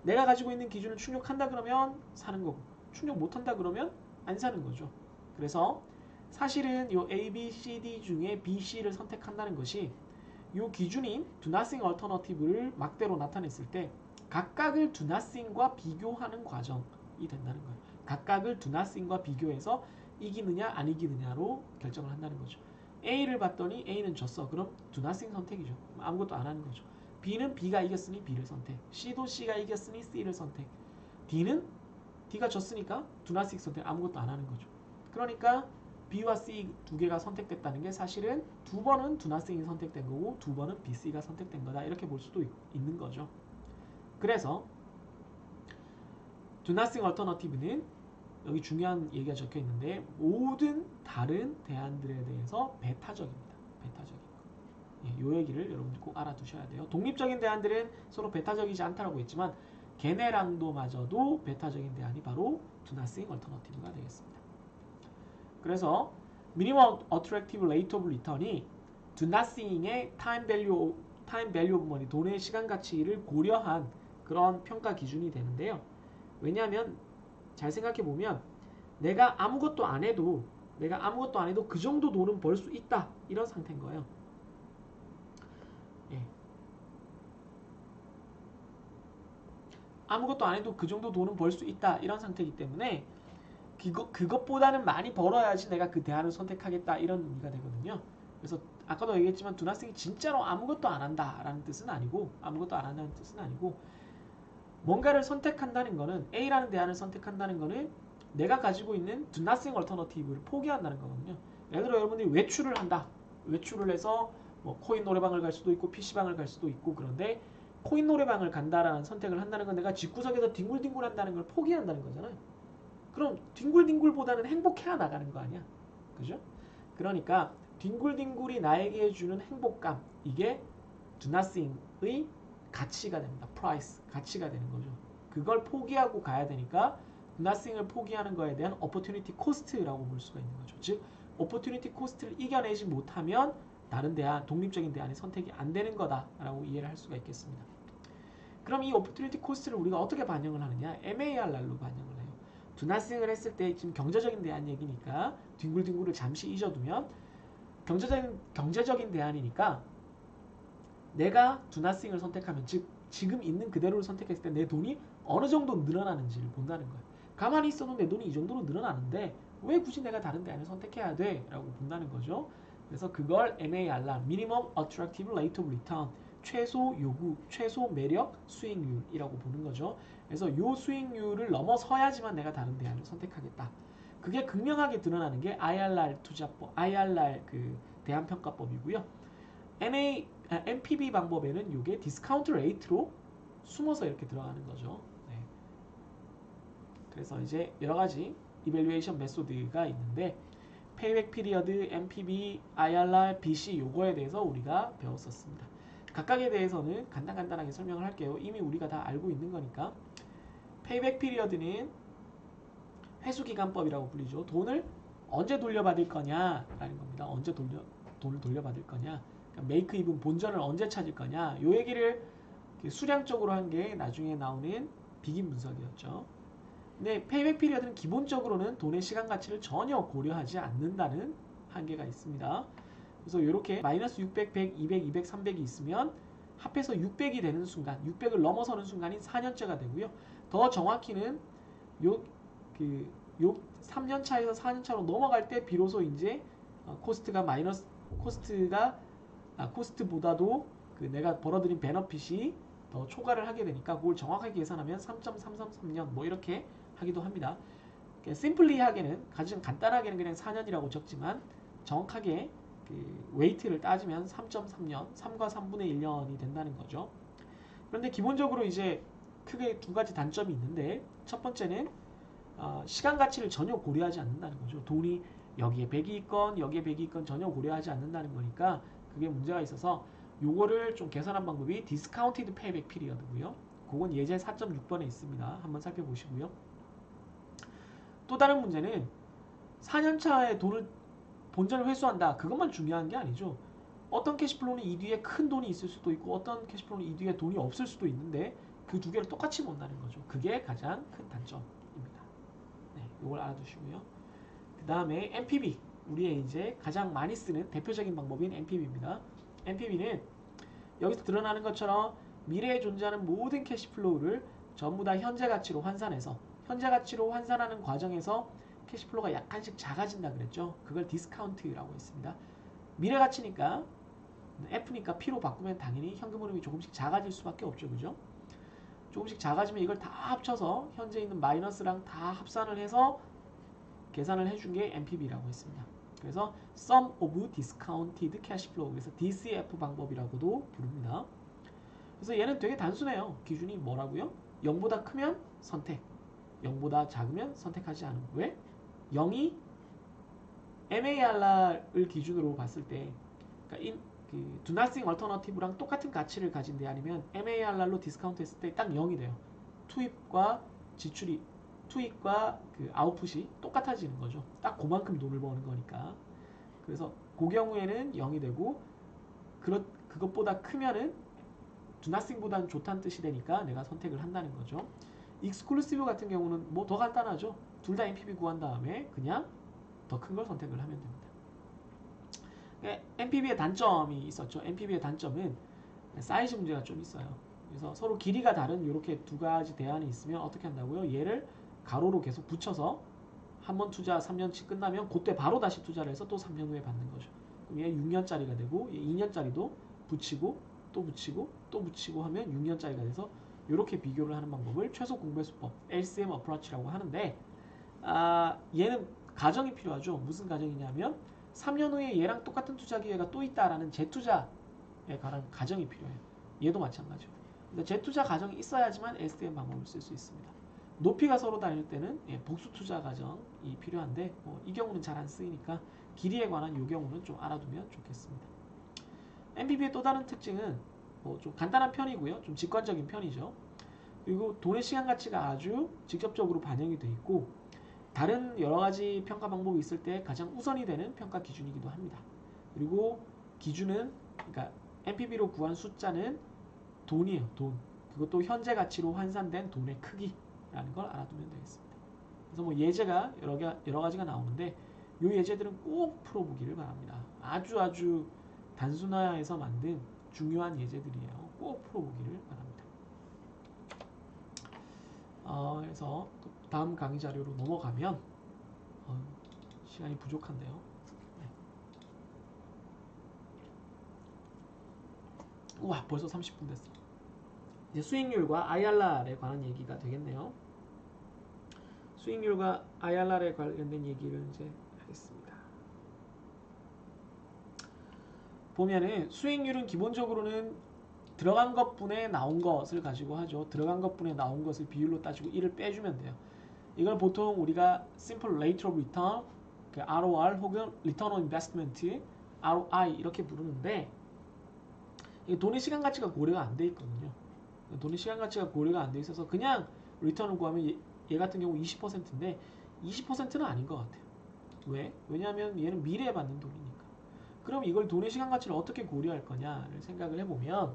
내가 가지고 있는 기준을 충족한다 그러면 사는 거고, 충족 못한다 그러면 안 사는 거죠. 그래서 사실은 이 A, B, C, D 중에 B, C를 선택한다는 것이 이 기준인 do nothing alternative를 막대로 나타냈을 때 각각을 do nothing과 비교하는 과정이 된다는 거예요. 각각을 do nothing과 비교해서 이기느냐 안 이기느냐로 결정을 한다는 거죠. A를 봤더니 A는 졌어. 그럼 do nothing 선택이죠. 아무것도 안 하는 거죠. B는 B가 이겼으니 B를 선택. C도 C가 이겼으니 C를 선택. D는 D가 졌으니까 do nothing 선택. 아무것도 안 하는 거죠. 그러니까 B와 C 두 개가 선택됐다는 게 사실은 두 번은 do nothing이 선택된 거고 두 번은 B, C가 선택된 거다. 이렇게 볼 수도 있는 거죠. 그래서 do nothing alternative는 여기 중요한 얘기가 적혀 있는데 모든 다른 대안들에 대해서 배타적입니다. 배타적인 거. 이 얘기를 여러분들 꼭 알아두셔야 돼요. 독립적인 대안들은 서로 배타적이지 않다라고 했지만 걔네랑도 마저도 배타적인 대안이 바로 do nothing alternative가 되겠습니다. 그래서 minimum attractive rate of return이 do nothing의 time value of money, 돈의 시간 가치를 고려한 그런 평가 기준이 되는데요. 왜냐하면 잘 생각해 보면 내가 아무것도 안 해도 그 정도 돈은 벌 수 있다 이런 상태인 거예요. 예. 아무것도 안 해도 그 정도 돈은 벌 수 있다 이런 상태이기 때문에 그것보다는 많이 벌어야지 내가 그 대안을 선택하겠다 이런 의미가 되거든요. 그래서 아까도 얘기했지만 do nothing이 진짜로 아무것도 안 한다라는 뜻은 아니고 아무것도 안 한다는 뜻은 아니고 뭔가를 선택한다는 거는 A라는 대안을 선택한다는 거는 내가 가지고 있는 do nothing alternative를 포기한다는 거거든요. 예를 들어 여러분들이 외출을 한다. 외출을 해서 뭐 코인 노래방을 갈 수도 있고 PC방을 갈 수도 있고 그런데 코인 노래방을 간다라는 선택을 한다는 건 내가 집구석에서 뒹굴뒹굴 한다는 걸 포기한다는 거잖아요. 그럼 뒹굴뒹굴보다는 행복해야 나가는 거 아니야. 그죠? 그러니까 뒹굴뒹굴이 나에게 주는 행복감 이게 do nothing의 가치가 됩니다. price, 가치가 되는 거죠. 그걸 포기하고 가야 되니까 do nothing을 포기하는 거에 대한 opportunity cost라고 볼 수가 있는 거죠. 즉 opportunity cost를 이겨내지 못하면 다른 대안, 독립적인 대안이 선택이 안 되는 거다라고 이해를 할 수가 있겠습니다. 그럼 이 opportunity cost를 우리가 어떻게 반영을 하느냐? MARR로 반영을 해요. do nothing을 했을 때 지금 경제적인 대안 얘기니까 뒹굴뒹굴을 잠시 잊어두면 경제적인 대안이니까 내가 do nothing을 선택하면 즉 지금 있는 그대로를 선택했을 때 내 돈이 어느 정도 늘어나는지를 본다는 거예요. 가만히 있어도 내 돈이 이 정도로 늘어나는데 왜 굳이 내가 다른 대안을 선택해야 돼? 라고 본다는 거죠. 그래서 그걸 MARR, Minimum Attractive Rate of Return, 최소 요구, 최소 매력 수익률이라고 보는 거죠. 그래서 요 수익률을 넘어서야지만 내가 다른 대안을 선택하겠다. 그게 극명하게 드러나는 게 IRR 투자법, IRR 그 대안평가법이고요. MPB 방법에는 이게 디스카운트 레이트로 숨어서 이렇게 들어가는 거죠. 네. 그래서 이제 여러 가지 이밸류에이션 메소드가 있는데 페이백 피리어드, MPB, IRR, BC 요거에 대해서 우리가 배웠었습니다. 각각에 대해서는 간단하게 설명을 할게요. 이미 우리가 다 알고 있는 거니까. 페이백 피리어드는 회수기간법이라고 불리죠. 돈을 언제 돌려받을 거냐라는 겁니다. 언제 돈을 돌려받을 거냐. 그러니까 메이크 이븐 본전을 언제 찾을 거냐. 요 얘기를 수량적으로 한 게 나중에 나오는 비긴 분석이었죠. 근데 페이백 피리어드는 기본적으로는 돈의 시간 가치를 전혀 고려하지 않는다는 한계가 있습니다. 그래서 이렇게 마이너스 600, 100, 200, 200, 300이 있으면 합해서 600이 되는 순간, 600을 넘어서는 순간이 4년째가 되고요. 더 정확히는 요 3년 차에서 4년 차로 넘어갈 때 비로소 이제 코스트보다도 그 내가 벌어들인 베너핏이 더 초과를 하게 되니까 그걸 정확하게 계산하면 3.333년 뭐 이렇게 하기도 합니다. 심플리하게는 가장 간단하게는 그냥 4년이라고 적지만 정확하게 그 웨이트를 따지면 3.3년, 3과 3분의 1년이 된다는 거죠. 그런데 기본적으로 이제 크게 두 가지 단점이 있는데 첫 번째는 시간 가치를 전혀 고려하지 않는다는 거죠. 돈이 여기에 100이 있건 여기에 100이 있건 전혀 고려하지 않는다는 거니까 그게 문제가 있어서 요거를 좀 개선한 방법이 디스카운티드 페이백 피리어드고요. 그건 예제 4.6번에 있습니다. 한번 살펴보시고요. 또 다른 문제는 4년차에 본전을 회수한다. 그것만 중요한 게 아니죠. 어떤 캐시플로우는 이 뒤에 큰 돈이 있을 수도 있고 어떤 캐시플로우는 이 뒤에 돈이 없을 수도 있는데 그 두 개를 똑같이 본다는 거죠. 그게 가장 큰 단점입니다. 네, 이걸 알아두시고요. 그 다음에 MPB, 우리의 이제 가장 많이 쓰는 대표적인 방법인 MPB입니다. MPB는 여기서 드러나는 것처럼 미래에 존재하는 모든 캐시플로우를 전부 다 현재 가치로 환산해서 현재 가치로 환산하는 과정에서 캐시플로우가 약간씩 작아진다 그랬죠. 그걸 디스카운트라고 했습니다. 미래 가치니까 F니까 P로 바꾸면 당연히 현금 흐름이 조금씩 작아질 수밖에 없죠. 그죠? 조금씩 작아지면 이걸 다 합쳐서 현재 있는 마이너스랑 다 합산을 해서 계산을 해준 게 MPB라고 했습니다. 그래서 Sum of Discounted Cash Flow, 그래서 DCF 방법이라고도 부릅니다. 그래서 얘는 되게 단순해요. 기준이 뭐라고요? 0보다 크면 선택, 0보다 작으면 선택하지 않음. 왜? 0이 MARR을 기준으로 봤을 때 그러니까 Do Nothing Alternative랑 똑같은 가치를 가진데 아니면 MARR로 디스카운트 했을 때 딱 0이 돼요. 투입과 그 아웃풋이 똑같아지는 거죠. 딱 그만큼 돈을 버는 거니까. 그래서 그 경우에는 0이 되고 그것보다 크면은 Do Nothing보다는 좋다는 뜻이 되니까 내가 선택을 한다는 거죠. 익스클루시브 같은 경우는 뭐 더 간단하죠. 둘 다 MPB 구한 다음에 그냥 더 큰 걸 선택을 하면 됩니다. MPB의 단점이 있었죠. MPB의 단점은 사이즈 문제가 좀 있어요. 그래서 서로 길이가 다른 이렇게 두 가지 대안이 있으면 어떻게 한다고요? 얘를 가로로 계속 붙여서 한 번 투자 3년치 끝나면 그때 바로 다시 투자를 해서 또 3년 후에 받는 거죠. 그럼 얘 6년짜리가 되고 얘 2년짜리도 붙이고 또 붙이고 또 붙이고 하면 6년짜리가 돼서 이렇게 비교를 하는 방법을 최소 공배수법 LCM 어프로치라고 하는데 얘는 가정이 필요하죠. 무슨 가정이냐면 3년 후에 얘랑 똑같은 투자 기회가 또 있다라는 재투자에 관한 가정이 필요해요. 얘도 마찬가지고. 근데 재투자 가정이 있어야지만 LCM 방법을 쓸 수 있습니다. 높이가 서로 다를 때는 복수 투자 가정이 필요한데 이 경우는 잘 안 쓰이니까 길이에 관한 이 경우는 좀 알아두면 좋겠습니다. MPB의 또 다른 특징은 좀 간단한 편이고요. 좀 직관적인 편이죠. 그리고 돈의 시간 가치가 아주 직접적으로 반영이 돼 있고 다른 여러 가지 평가 방법이 있을 때 가장 우선이 되는 평가 기준이기도 합니다. 그리고 기준은 그러니까 MPB로 구한 숫자는 돈이에요. 돈. 그것도 현재 가치로 환산된 돈의 크기라는 걸 알아두면 되겠습니다. 그래서 뭐 예제가 여러 가지가 나오는데 이 예제들은 꼭 풀어보기를 바랍니다. 아주 단순화해서 만든 중요한 예제들이에요. 꼭 풀어보기를 바랍니다. 그래서 또 다음 강의 자료로 넘어가면 시간이 부족한데요. 네. 우와, 벌써 30분 됐어. 이제 수익률과 IRR에 관한 얘기가 되겠네요. 수익률과 IRR에 관련된 얘기를 이제 하겠습니다. 보면은 수익률은 기본적으로는 들어간 것분에 나온 것을 가지고 하죠. 들어간 것분에 나온 것을 비율로 따지고 1을 빼주면 돼요. 이걸 보통 우리가 Simple Rate of Return, ROR 혹은 Return on Investment, ROI 이렇게 부르는데 돈의 시간 가치가 고려가 안 돼 있거든요. 돈의 시간 가치가 고려가 안 돼 있어서 그냥 리턴을 구하면 얘 같은 경우 20%인데 20%는 아닌 것 같아요. 왜? 왜냐하면 얘는 미래에 받는 돈이니까. 그럼 이걸 돈의 시간 가치를 어떻게 고려할 거냐를 생각을 해보면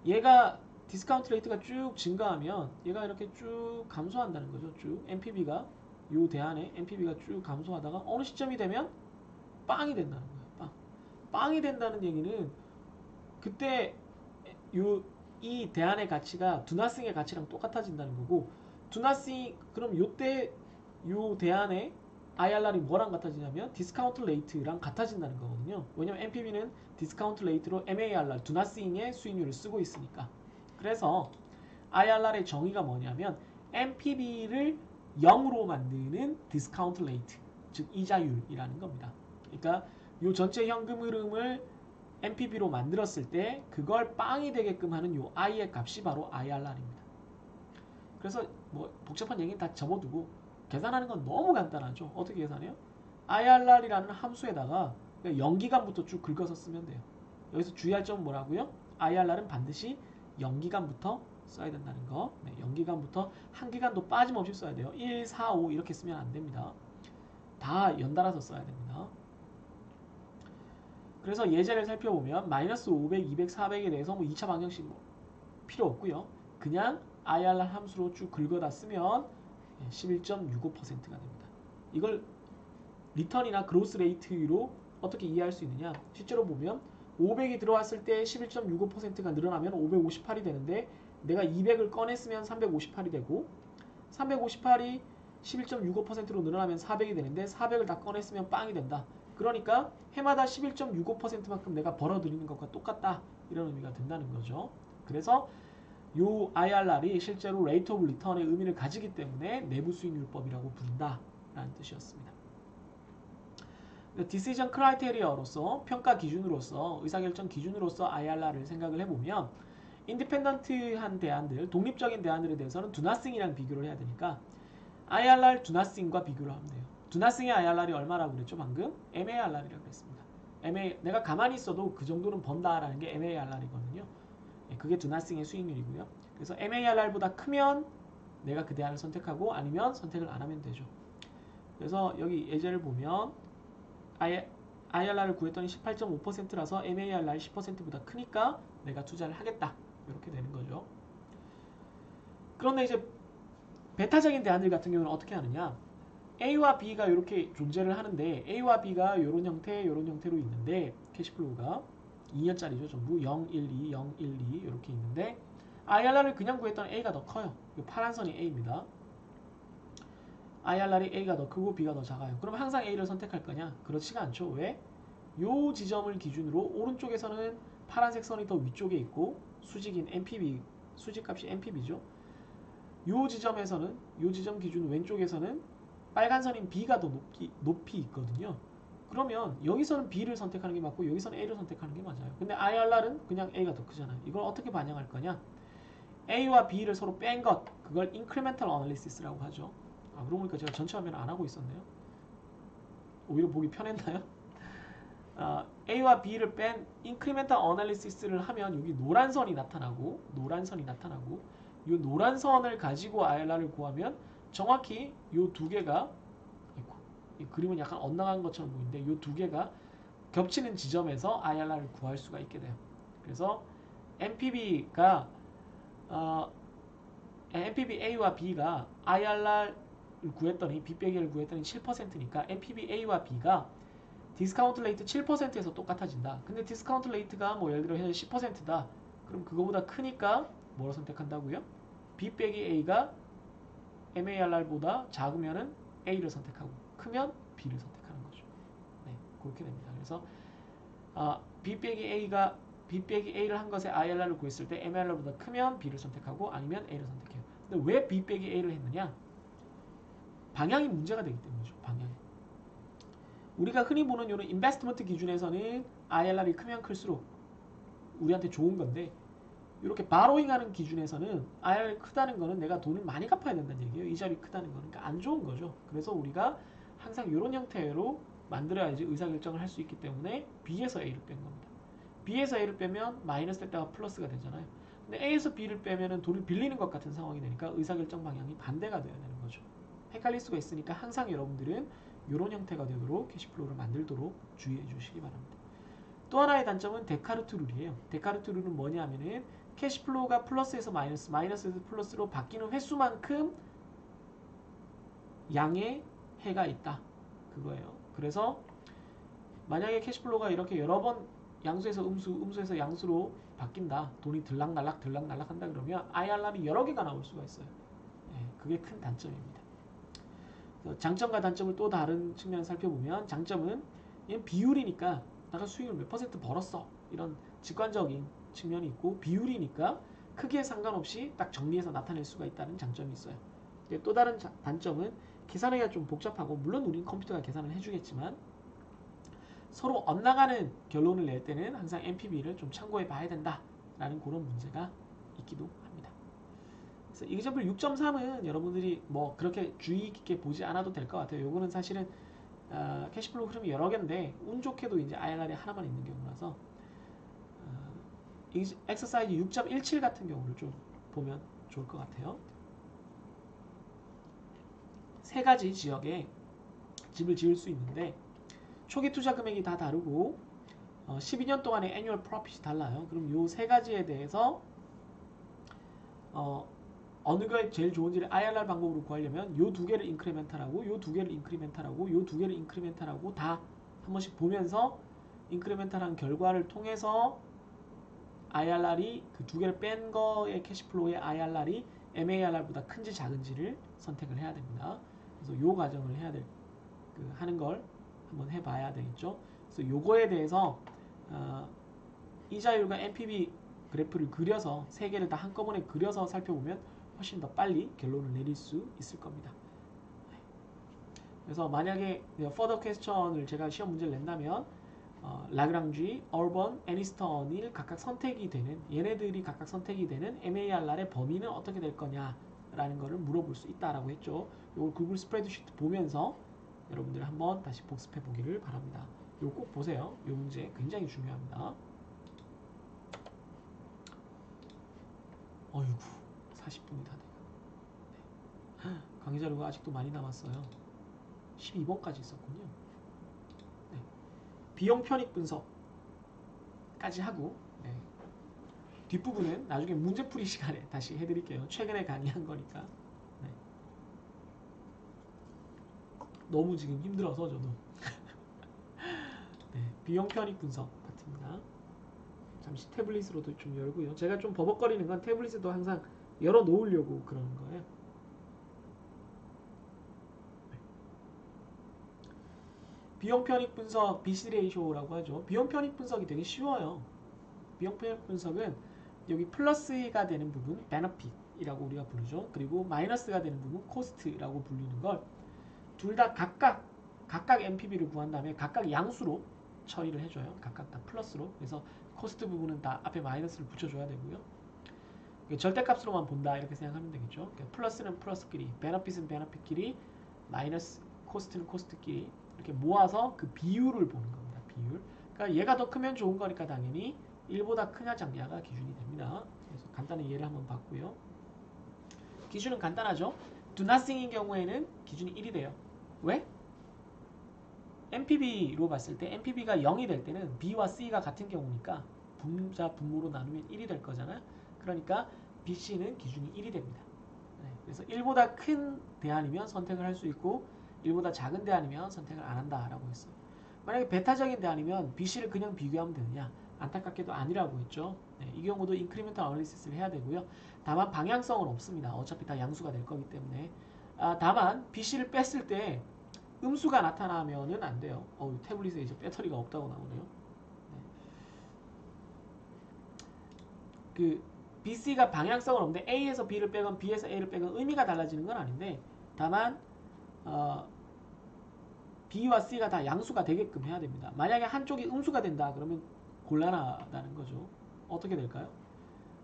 얘가 디스카운트 레이트가 쭉 증가하면 얘가 이렇게 쭉 감소한다는 거죠. 쭉 NPV가 요 대안에 NPV가 쭉 감소하다가 어느 시점이 되면 빵이 된다는 거예요. 빵이 된다는 얘기는 그때 이 대안의 가치가 두나싱의 가치랑 똑같아진다는 거고 두나싱 그럼 요때 요 대안의 IRR이 뭐랑 같아지냐면 디스카운트 레이트랑 같아진다는 거거든요. 왜냐면 NPV는 디스카운트 레이트로 MARR 두나싱의 수익률을 쓰고 있으니까. 그래서 IRR의 정의가 뭐냐면 NPV를 0으로 만드는 디스카운트 레이트, 즉 이자율이라는 겁니다. 그러니까 요 전체 현금 흐름을 NPV로 만들었을 때 그걸 빵이 되게끔 하는 요 I의 값이 바로 IRR입니다. 그래서 뭐 복잡한 얘기는 다 접어두고 계산하는 건 너무 간단하죠. 어떻게 계산해요? IRR이라는 함수에다가 0기간부터 쭉 긁어서 쓰면 돼요. 여기서 주의할 점은 뭐라고요? IRR은 반드시 0기간부터 써야 된다는 거. 네, 0기간부터 한 기간도 빠짐없이 써야 돼요. 1, 4, 5 이렇게 쓰면 안 됩니다. 다 연달아서 써야 됩니다. 그래서 예제를 살펴보면 마이너스 500, 200, 400에 대해서 뭐 2차 방정식 뭐 필요 없고요. 그냥 IRR 함수로 쭉 긁어다 쓰면 11.65%가 됩니다. 이걸 리턴이나 그로스 레이트로 어떻게 이해할 수 있느냐? 실제로 보면 500이 들어왔을 때 11.65%가 늘어나면 558이 되는데 내가 200을 꺼냈으면 358이 되고 358이 11.65%로 늘어나면 400이 되는데 400을 다 꺼냈으면 빵이 된다. 그러니까 해마다 11.65%만큼 내가 벌어들이는 것과 똑같다. 이런 의미가 된다는 거죠. 그래서 이 IRR이 실제로 Rate of Return의 의미를 가지기 때문에 내부 수익률법이라고 부른다라는 뜻이었습니다. 디시전 크라이테리어로서 평가 기준으로서 의사결정 기준으로서 IRR을 생각을 해보면 인디펜던트한 대안들, 독립적인 대안들에 대해서는 두나싱이랑 비교를 해야 되니까 IRR 두나싱과 비교를 하면 돼요. 두나싱의 IRR이 얼마라고 그랬죠 방금? MARR이라고 그랬습니다. 내가 가만히 있어도 그 정도는 번다라는 게 MARR이거든요. 그게 두나싱의 수익률이고요. 그래서 MARR보다 크면 내가 그 대안을 선택하고 아니면 선택을 안 하면 되죠. 그래서 여기 예제를 보면 IRR을 구했더니 18.5%라서 MARR이 10%보다 크니까 내가 투자를 하겠다. 이렇게 되는 거죠. 그런데 이제 베타적인 대안들 같은 경우는 어떻게 하느냐? A와 B가 이렇게 존재를 하는데 A와 B가 이런 형태, 이런 형태로 있는데 캐시플로우가 2년짜리죠. 전부 0, 1, 2, 0, 1, 2 이렇게 있는데 IRR을 그냥 구했던 A가 더 커요. 파란 선이 A입니다. IRR이 A가 더 크고 B가 더 작아요. 그럼 항상 A를 선택할 거냐? 그렇지가 않죠. 왜? 요 지점을 기준으로 오른쪽에서는 파란색 선이 더 위쪽에 있고 수직인 NPV, 수직값이 NPV죠. 요 지점에서는 요 지점 기준 왼쪽에서는 빨간 선인 B가 더 높이 있거든요. 그러면 여기서는 B를 선택하는 게 맞고 여기서는 A를 선택하는 게 맞아요. 근데 IRR은 그냥 A가 더 크잖아요. 이걸 어떻게 반영할 거냐? A와 B를 서로 뺀 것, 그걸 Incremental Analysis라고 하죠. 그러고 보니까 제가 전체 화면을 안 하고 있었네요. 오히려 보기 편했나요? A와 B를 뺀 Incremental Analysis를 하면 여기 노란 선이 나타나고 이 노란 선을 가지고 IRR을 구하면 정확히 이 두 개가 이 그림은 약간 엇나간 것처럼 보이는데 이 두 개가 겹치는 지점에서 IRR을 구할 수가 있게 돼요. 그래서 NPV가 NPV A와 B가 IRR을 구했더니 B 빼기 L을 구했더니 7%니까 NPV A와 B가 디스카운트 레이트 7%에서 똑같아진다. 근데 디스카운트 레이트가 뭐 예를 들어 현재 10%다. 그럼 그거보다 크니까 뭐를 선택한다고요? B 빼기 A가 MARR보다 작으면은 A를 선택하고 크면 B를 선택하는 거죠. 네, 그렇게 됩니다. 그래서 B 빼기 A를 한 것에 IRR을 구했을 때 MARR보다 크면 B를 선택하고 아니면 A를 선택해요. 근데 왜 B 빼기 A를 했느냐? 방향이 문제가 되기 때문이죠. 방향이. 우리가 흔히 보는 이런 인베스트먼트 기준에서는 IRR이 크면 클수록 우리한테 좋은 건데 이렇게 바로잉하는 기준에서는 IRR이 크다는 거는 내가 돈을 많이 갚아야 된다는 얘기예요. 이자율이 크다는 거는. 그러니까 안 좋은 거죠. 그래서 우리가 항상 이런 형태로 만들어야지 의사결정을 할 수 있기 때문에 B에서 A를 뺀 겁니다. B에서 A를 빼면 마이너스 됐다가 플러스가 되잖아요. 근데 A에서 B를 빼면 돈을 빌리는 것 같은 상황이 되니까 의사결정 방향이 반대가 돼야 되는 거죠. 헷갈릴 수가 있으니까 항상 여러분들은 이런 형태가 되도록 캐시플로우를 만들도록 주의해 주시기 바랍니다. 또 하나의 단점은 데카르트 룰이에요. 데카르트 룰은 뭐냐면은 캐시플로우가 플러스에서 마이너스, 마이너스에서 플러스로 바뀌는 횟수만큼 양의 해가 있다. 그거예요. 그래서 만약에 캐시플로우가 이렇게 여러 번 양수에서 음수, 음수에서 양수로 바뀐다. 돈이 들락날락 한다 그러면 IRR이 여러 개가 나올 수가 있어요. 네, 그게 큰 단점입니다. 장점과 단점을 또 다른 측면을 살펴보면 장점은 얘는 비율이니까 내가 수익을 몇 퍼센트 벌었어. 이런 직관적인 측면이 있고 비율이니까 크기에 상관없이 딱 정리해서 나타낼 수가 있다는 장점이 있어요. 또 다른 단점은 계산하기가 좀 복잡하고 물론 우린 컴퓨터가 계산을 해주겠지만 서로 엇나가는 결론을 낼 때는 항상 NPV를 좀 참고해 봐야 된다라는 그런 문제가 있기도 합니다. 그래서 example 6.3은 여러분들이 뭐 그렇게 주의 깊게 보지 않아도 될 것 같아요. 요거는 사실은 캐시플로우 흐름이 여러 개인데 운 좋게도 이제 IRR이 하나만 있는 경우라서 엑서사이즈 6.17 같은 경우를 좀 보면 좋을 것 같아요. 세 가지 지역에 집을 지을 수 있는데 초기 투자 금액이 다 다르고 12년 동안의 애뉴얼 프로핏이 달라요. 그럼 요 세 가지에 대해서 어느 게 제일 좋은지를 IRR 방법으로 구하려면 요 두 개를 인크리멘탈하고 요 두 개를 인크리멘탈하고 요 두 개를 인크리멘탈하고 다 한 번씩 보면서 인크리멘탈한 결과를 통해서 IRR이 그 두 개를 뺀 거의 캐시플로우의 IRR이 MARR보다 큰지 작은지를 선택을 해야 됩니다. 그래서 요 과정을 해야 될 하는 걸 한번 해봐야 되겠죠. 그래서 요거에 대해서 이자율과 NPV 그래프를 그려서 세 개를 다 한꺼번에 그려서 살펴보면 훨씬 더 빨리 결론을 내릴 수 있을 겁니다. 그래서 만약에 further question을 제가 시험 문제를 낸다면 라그랑쥐, 얼번, 애니스턴이 각각 선택이 되는 얘네들이 각각 선택이 되는 MARR의 범위는 어떻게 될 거냐라는 거를 물어볼 수 있다라고 했죠. 이걸 구글 스프레드시트 보면서 여러분들 한번 다시 복습해 보기를 바랍니다. 이거 꼭 보세요. 이 문제 굉장히 중요합니다. 어이구 40분이 다 돼요. 네. 강의 자료가 아직도 많이 남았어요. 12번까지 있었군요. 네. 비용 편익 분석까지 하고 뒷부분은 나중에 문제풀이 시간에 다시 해드릴게요. 최근에 강의한 거니까. 네. 너무 지금 힘들어서 저도 네, 비용 편익 분석 같습니다. 잠시 태블릿으로도 좀 열고요. 제가 좀 버벅거리는 건 태블릿에도 항상 열어 놓으려고 그러는 거예요. 네. 비용 편익 분석 BC 레이쇼라고 하죠. 비용 편익 분석이 되게 쉬워요. 비용 편익 분석은 여기 플러스가 되는 부분 benefit이라고 우리가 부르죠. 그리고 마이너스가 되는 부분 cost라고 불리는 걸 둘 다 각각 NPV를 구한 다음에 각각 양수로 처리를 해줘요. 각각 다 플러스로. 그래서 코스트 부분은 다 앞에 마이너스를 붙여줘야 되고요. 절대값으로만 본다 이렇게 생각하면 되겠죠. 그러니까 플러스는 플러스끼리, 베너핏은 베너핏끼리, 마이너스 코스트는 코스트끼리 이렇게 모아서 그 비율을 보는 겁니다. 비율. 그러니까 얘가 더 크면 좋은 거니까 당연히 1보다 크냐 작냐가 기준이 됩니다. 그래서 간단히 예를 한번 봤고요. 기준은 간단하죠. Do nothing인 경우에는 기준이 1이 돼요. 왜? NPV로 봤을 때 NPV가 0이 될 때는 B와 C가 같은 경우니까 분자 분모로 나누면 1이 될 거잖아요. 그러니까 BC는 기준이 1이 됩니다. 네, 그래서 1보다 큰 대안이면 선택을 할 수 있고 1보다 작은 대안이면 선택을 안 한다라고 했어요. 만약에 베타적인 대안이면 BC를 그냥 비교하면 되느냐? 안타깝게도 아니라고 했죠. 네, 이 경우도 인크리멘탈 어널리시스를 해야 되고요. 다만 방향성은 없습니다. 어차피 다 양수가 될 거기 때문에. 다만 BC를 뺐을 때 음수가 나타나면은 안 돼요. 태블릿에 이제 배터리가 없다고 나오네요. 네. 그 BC가 방향성은 없는데 A에서 B를 빼건 B에서 A를 빼건 의미가 달라지는 건 아닌데 다만 B와 C가 다 양수가 되게끔 해야 됩니다. 만약에 한쪽이 음수가 된다 그러면 곤란하다는 거죠. 어떻게 될까요?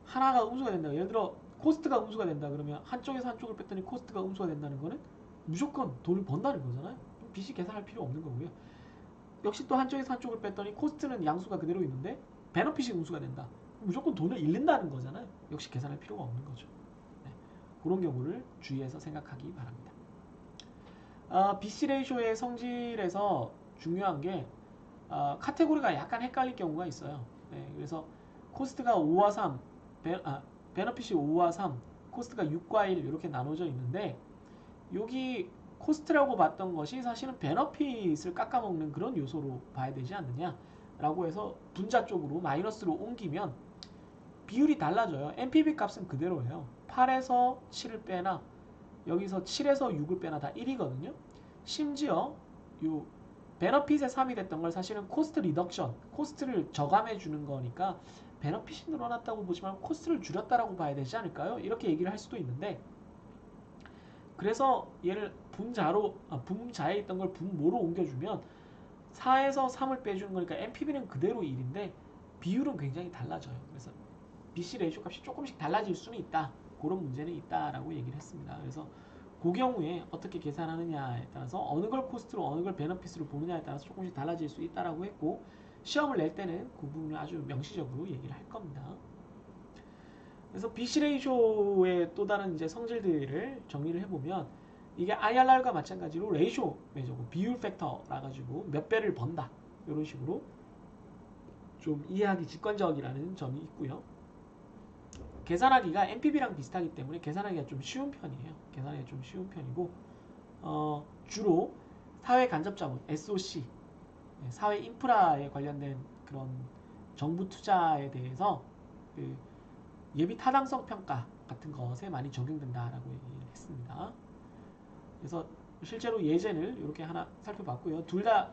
하나가 음수가 된다. 예를 들어 코스트가 음수가 된다 그러면 한쪽에서 한쪽을 뺐더니 코스트가 음수가 된다는 거는 무조건 돈을 번다는 거잖아요. BC 계산할 필요 없는 거고요. 역시 또 한쪽에서 한쪽을 뺐더니 코스트는 양수가 그대로 있는데 베너핏이 음수가 된다. 무조건 돈을 잃는다는 거잖아요. 역시 계산할 필요가 없는 거죠. 네, 그런 경우를 주의해서 생각하기 바랍니다. BC 레이쇼의 성질에서 중요한 게 카테고리가 약간 헷갈릴 경우가 있어요. 네, 그래서 코스트가 5와 3, 베너핏이 5와 3, 코스트가 6과 1 이렇게 나눠져 있는데 여기 코스트라고 봤던 것이 사실은 베너핏을 깎아먹는 그런 요소로 봐야 되지 않느냐라고 해서 분자 쪽으로 마이너스로 옮기면 비율이 달라져요. NPV 값은 그대로예요. 8에서 7을 빼나 여기서 7에서 6을 빼나 다 1이거든요. 심지어 요 베너핏의 3이 됐던 걸 사실은 코스트 리덕션, 코스트를 저감해 주는 거니까 베너핏이 늘어났다고 보지 말고 코스트를 줄였다라고 봐야 되지 않을까요? 이렇게 얘기를 할 수도 있는데 그래서 얘를 분자에 있던 걸 분모로 옮겨주면 4에서 3을 빼주는 거니까 NPV는 그대로 1인데 비율은 굉장히 달라져요. 그래서 BC 레이쇼 값이 조금씩 달라질 수는 있다. 그런 문제는 있다라고 얘기를 했습니다. 그래서 그 경우에 어떻게 계산하느냐에 따라서 어느 걸 코스트로 어느 걸 베너핏으로 보느냐에 따라서 조금씩 달라질 수 있다라고 했고 시험을 낼 때는 그 부분을 아주 명시적으로 얘기를 할 겁니다. 그래서 BC 레이쇼의 또 다른 이제 성질들을 정리를 해보면 이게 IRR과 마찬가지로 레이쇼 매저고 비율 팩터라 가지고 몇 배를 번다 이런 식으로 좀 이해하기 직관적이라는 점이 있고요. 계산하기가 NPV랑 비슷하기 때문에 계산하기가 좀 쉬운 편이에요. 계산하기가 좀 쉬운 편이고 주로 사회 간접자본 SOC 사회 인프라에 관련된 그런 정부 투자에 대해서 그 예비 타당성 평가 같은 것에 많이 적용된다라고 얘기를 했습니다. 그래서 실제로 예제를 이렇게 하나 살펴봤고요. 둘 다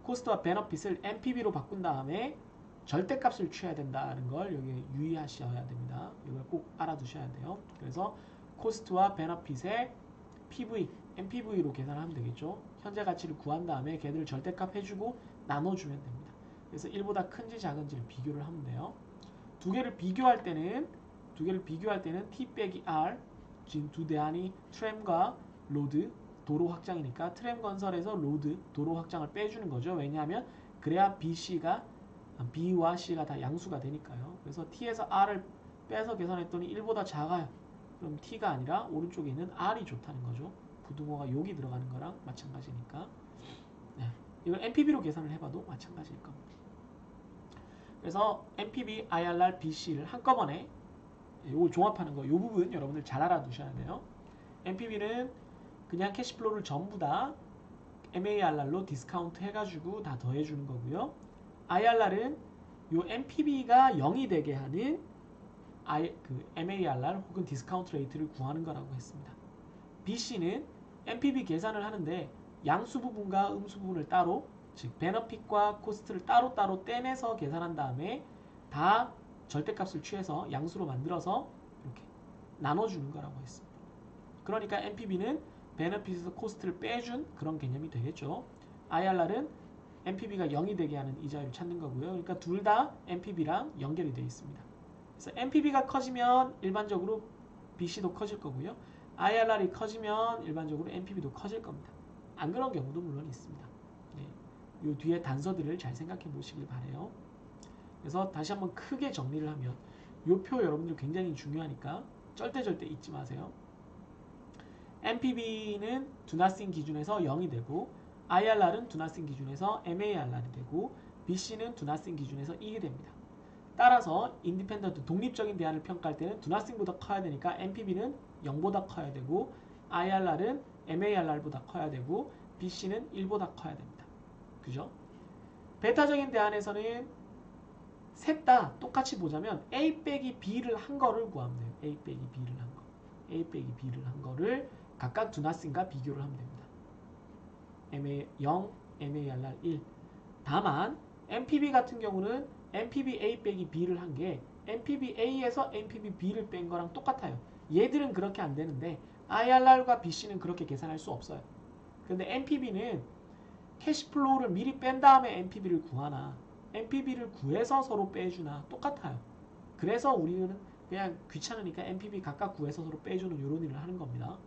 코스트와 베너핏을 NPV로 바꾼 다음에 절대값을 취해야 된다는 걸 여기 유의하셔야 됩니다. 이걸 꼭 알아두셔야 돼요. 그래서 코스트와 베너핏의 PV, NPV로 계산하면 되겠죠. 현재 가치를 구한 다음에 걔들을 절대값 해주고 나눠주면 됩니다. 그래서 1보다 큰지 작은지를 비교를 하면 돼요. 두 개를 비교할 때는 T 빼기 R 지금 두 대안이 트램과 로드, 도로 확장이니까 트램 건설에서 로드, 도로 확장을 빼주는 거죠. 왜냐하면 그래야 B와 C가 다 양수가 되니까요. 그래서 T에서 R을 빼서 계산했더니 1보다 작아요. 그럼 T가 아니라 오른쪽에 있는 R이 좋다는 거죠. 부등호가 여기 들어가는 거랑 마찬가지니까. 네. 이걸 NPV로 계산을 해봐도 마찬가지일 겁니다. 그래서 NPV, IRR, BC를 한꺼번에 이걸 종합하는 거, 이 부분 여러분들 잘 알아두셔야 돼요. NPV는 그냥 캐시플로우를 전부 다 MARR로 디스카운트 해가지고 다 더해주는 거고요. IRR은 요 NPV가 0이 되게 하는 MARR 혹은 디스카운트 레이트를 구하는 거라고 했습니다. BC는 NPV 계산을 하는데 양수 부분과 음수 부분을 따로, 즉 베너핏과 코스트를 따로따로 떼내서 계산한 다음에 다 절대값을 취해서 양수로 만들어서 이렇게 나눠주는 거라고 했습니다. 그러니까 NPV는 베너핏에서 코스트를 빼준 그런 개념이 되겠죠. IRR은 NPV가 0이 되게 하는 이자율을 찾는 거고요. 그러니까 둘 다 NPV랑 연결이 되어 있습니다. 그래서 NPV가 커지면 일반적으로 BC도 커질 거고요. IRR이 커지면 일반적으로 NPV도 커질 겁니다. 안 그런 경우도 물론 있습니다. 네. 이 뒤에 단서들을 잘 생각해 보시길 바래요. 그래서 다시 한번 크게 정리를 하면 이 표 여러분들 굉장히 중요하니까 절대 잊지 마세요. NPV는 두나싱 기준에서 0이 되고 IRR은 두나싱 기준에서 MARR이 되고 BC는 두나싱 기준에서 1이 됩니다. 따라서 인디펜던트 독립적인 대안을 평가할 때는 do nothing보다 커야 되니까 NPV는 0보다 커야 되고 IRR은 MARR보다 커야 되고 BC는 1보다 커야 됩니다. 그죠? 베타적인 대안에서는 셋 다 똑같이 보자면 A 빼기 B를 한 거를 구하면 돼요. A 빼기 B를 한 거. A 빼기 B를 한 거를 각각 do nothing과 비교를 하면 됩니다. MA 0, MARR 1. 다만 MPB 같은 경우는 MPB A 빼기 B를 한 게 MPB A에서 MPB B를 뺀 거랑 똑같아요. 얘들은 그렇게 안 되는데 IRR과 BC는 그렇게 계산할 수 없어요. 근데 MPB는 캐시플로우를 미리 뺀 다음에 MPB를 구하나 MPB를 구해서 서로 빼주나 똑같아요. 그래서 우리는 그냥 귀찮으니까 MPB 각각 구해서 서로 빼주는 이런 일을 하는 겁니다.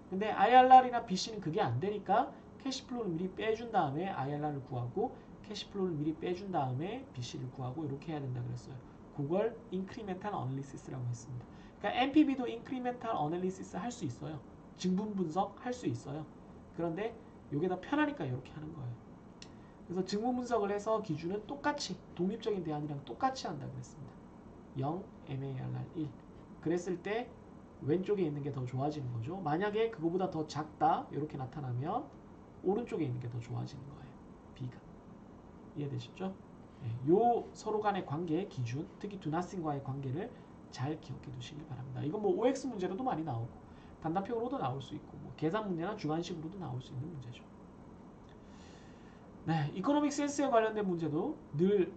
근데 IRR이나 BC는 그게 안 되니까 캐시플로우를 미리 빼준 다음에 IRR을 구하고 캐시플로우를 미리 빼준 다음에 BC를 구하고 이렇게 해야 된다 그랬어요. 그걸 인크리멘탈 어널리시스라고 했습니다. 그러니까 MPB도 인크리멘탈 어널리시스 할 수 있어요. 증분 분석 할 수 있어요. 그런데 이게 더 편하니까 이렇게 하는 거예요. 그래서 증분 분석을 해서 기준은 똑같이 독립적인 대안이랑 똑같이 한다 그랬습니다. 0, MARR 1. 그랬을 때 왼쪽에 있는 게 더 좋아지는 거죠. 만약에 그거보다 더 작다 이렇게 나타나면 오른쪽에 있는 게 더 좋아지는 거예요. B가. 이해되셨죠? 네, 요 서로 간의 관계 기준, 특히 do nothing과의 관계를 잘 기억해 두시길 바랍니다. 이건 뭐 OX 문제로도 많이 나오고 단답형으로도 나올 수 있고 뭐 계산 문제나 주관식으로도 나올 수 있는 문제죠. 네, 이코노믹 센스에 관련된 문제도 늘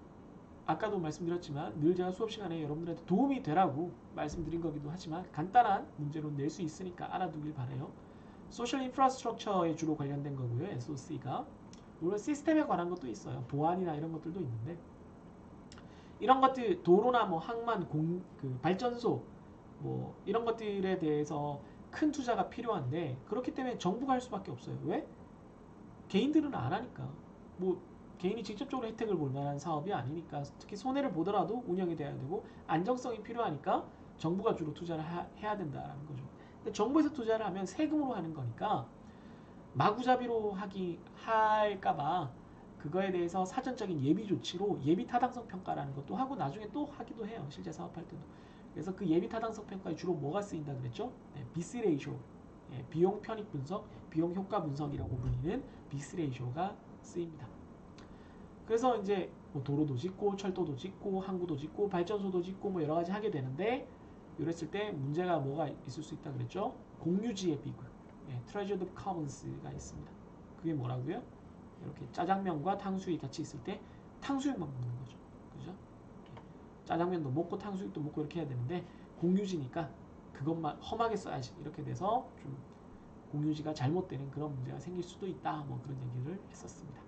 아까도 말씀드렸지만 늘 제가 수업 시간에 여러분들한테 도움이 되라고 말씀드린 거기도 하지만 간단한 문제로 낼 수 있으니까 알아두길 바라요. 소셜 인프라스트럭처에 주로 관련된 거고요. SOC가. 물론 시스템에 관한 것도 있어요. 보안이나 이런 것들도 있는데 이런 것들 도로나 뭐 항만, 발전소 뭐 이런 것들에 대해서 큰 투자가 필요한데 그렇기 때문에 정부가 할 수밖에 없어요. 왜? 개인들은 안 하니까. 뭐 개인이 직접적으로 혜택을 볼 만한 사업이 아니니까 특히 손해를 보더라도 운영이 돼야 되고 안정성이 필요하니까 정부가 주로 투자를 해야 된다라는 거죠. 근데 정부에서 투자를 하면 세금으로 하는 거니까 마구잡이로 할까봐 그거에 대해서 사전적인 예비 조치로 예비 타당성 평가라는 것도 하고 나중에 또 하기도 해요. 실제 사업할 때도. 그래서 그 예비 타당성 평가에 주로 뭐가 쓰인다 그랬죠? 네, 비스 레이쇼. 예, 비용 편익 분석, 비용 효과 분석이라고 불리는 비스 레이쇼가 쓰입니다. 그래서 이제 뭐 도로도 짓고 철도도 짓고 항구도 짓고 발전소도 짓고 뭐 여러 가지 하게 되는데 이랬을 때 문제가 뭐가 있을 수 있다 그랬죠? 공유지의 비굴, 예, Treasured Commons가 있습니다. 그게 뭐라고요? 이렇게 짜장면과 탕수육이 같이 있을 때 탕수육만 먹는 거죠. 그죠? 짜장면도 먹고 탕수육도 먹고 이렇게 해야 되는데 공유지니까 그것만 험하게 써야지 이렇게 돼서 좀 공유지가 잘못되는 그런 문제가 생길 수도 있다. 뭐 그런 얘기를 했었습니다.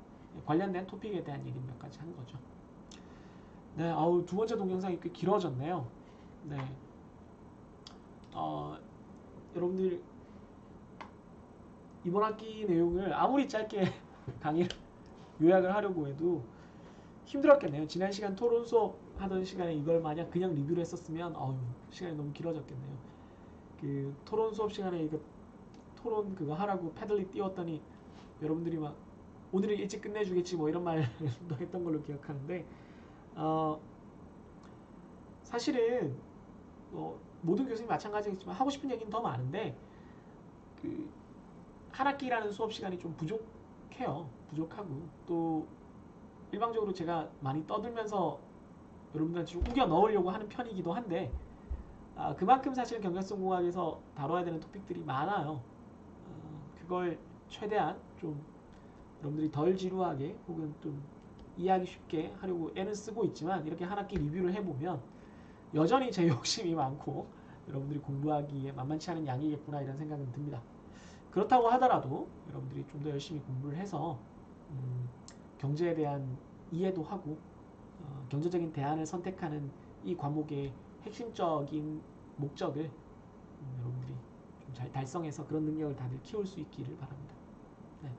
관련된 토픽에 대한 얘기 몇 가지 한 거죠. 네, 아우 두 번째 동영상이 꽤 길어졌네요. 네, 여러분들 이번 학기 내용을 아무리 짧게 강의를 요약을 하려고 해도 힘들었겠네요. 지난 시간 토론 수업 하던 시간에 이걸 만약 그냥 리뷰를 했었으면 시간이 너무 길어졌겠네요. 그 토론 수업 시간에 이거 토론 그거 하라고 패들리 띄웠더니 여러분들이 막 오늘은 일찍 끝내주겠지 뭐 이런 말도 했던 걸로 기억하는데 사실은 모든 교수님이 마찬가지겠지만 하고 싶은 얘기는 더 많은데 그 한 학기라는 수업 시간이 좀 부족하고 또 일방적으로 제가 많이 떠들면서 여러분들한테 좀 우겨 넣으려고 하는 편이기도 한데 그만큼 사실 경제성공학에서 다뤄야 되는 토픽들이 많아요. 그걸 최대한 좀 여러분들이 덜 지루하게 혹은 좀 이해하기 쉽게 하려고 애는 쓰고 있지만 이렇게 한 학기 리뷰를 해보면 여전히 제 욕심이 많고 여러분들이 공부하기에 만만치 않은 양이겠구나 이런 생각은 듭니다. 그렇다고 하더라도 여러분들이 좀 더 열심히 공부를 해서 경제에 대한 이해도 하고 경제적인 대안을 선택하는 이 과목의 핵심적인 목적을 여러분들이 좀 잘 달성해서 그런 능력을 다들 키울 수 있기를 바랍니다. 네.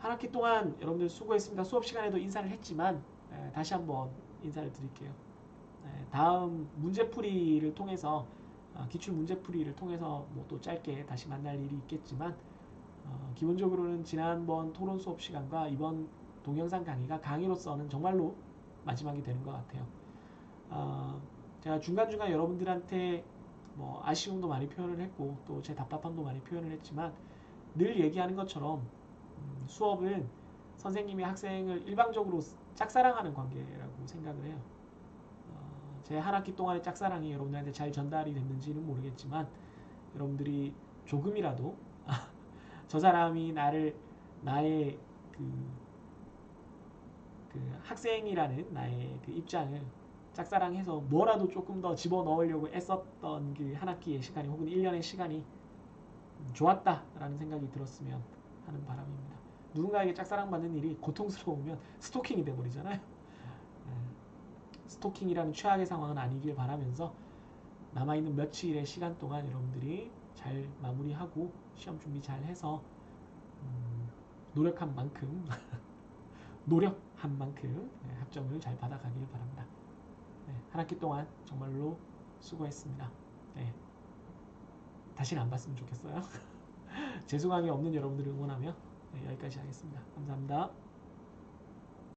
한 학기 동안 여러분들 수고했습니다. 수업 시간에도 인사를 했지만 다시 한번 인사를 드릴게요. 다음 문제풀이를 통해서 기출 문제풀이를 통해서 뭐 또 짧게 다시 만날 일이 있겠지만 기본적으로는 지난번 토론 수업 시간과 이번 동영상 강의가 강의로서는 정말로 마지막이 되는 것 같아요. 제가 중간중간 여러분들한테 뭐 아쉬움도 많이 표현을 했고 또 제 답답함도 많이 표현을 했지만 늘 얘기하는 것처럼 수업은 선생님이 학생을 일방적으로 짝사랑하는 관계라고 생각을 해요. 제 한 학기 동안의 짝사랑이 여러분들한테 잘 전달이 됐는지는 모르겠지만 여러분들이 조금이라도 저 사람이 나의 그 학생이라는 나의 그 입장을 짝사랑해서 뭐라도 조금 더 집어넣으려고 애썼던 그 한 학기의 시간이 혹은 1년의 시간이 좋았다라는 생각이 들었으면 하는 바람입니다. 누군가에게 짝사랑받는 일이 고통스러우면 스토킹이 돼버리잖아요. 스토킹이라는 최악의 상황은 아니길 바라면서 남아있는 며칠의 시간 동안 여러분들이 잘 마무리하고 시험 준비 잘 해서 노력한 만큼 학점을 잘 받아가길 바랍니다. 한 학기 동안 정말로 수고했습니다. 다시는 안 봤으면 좋겠어요. 재수강이 없는 여러분들을 응원하며 여기까지 하겠습니다. 감사합니다.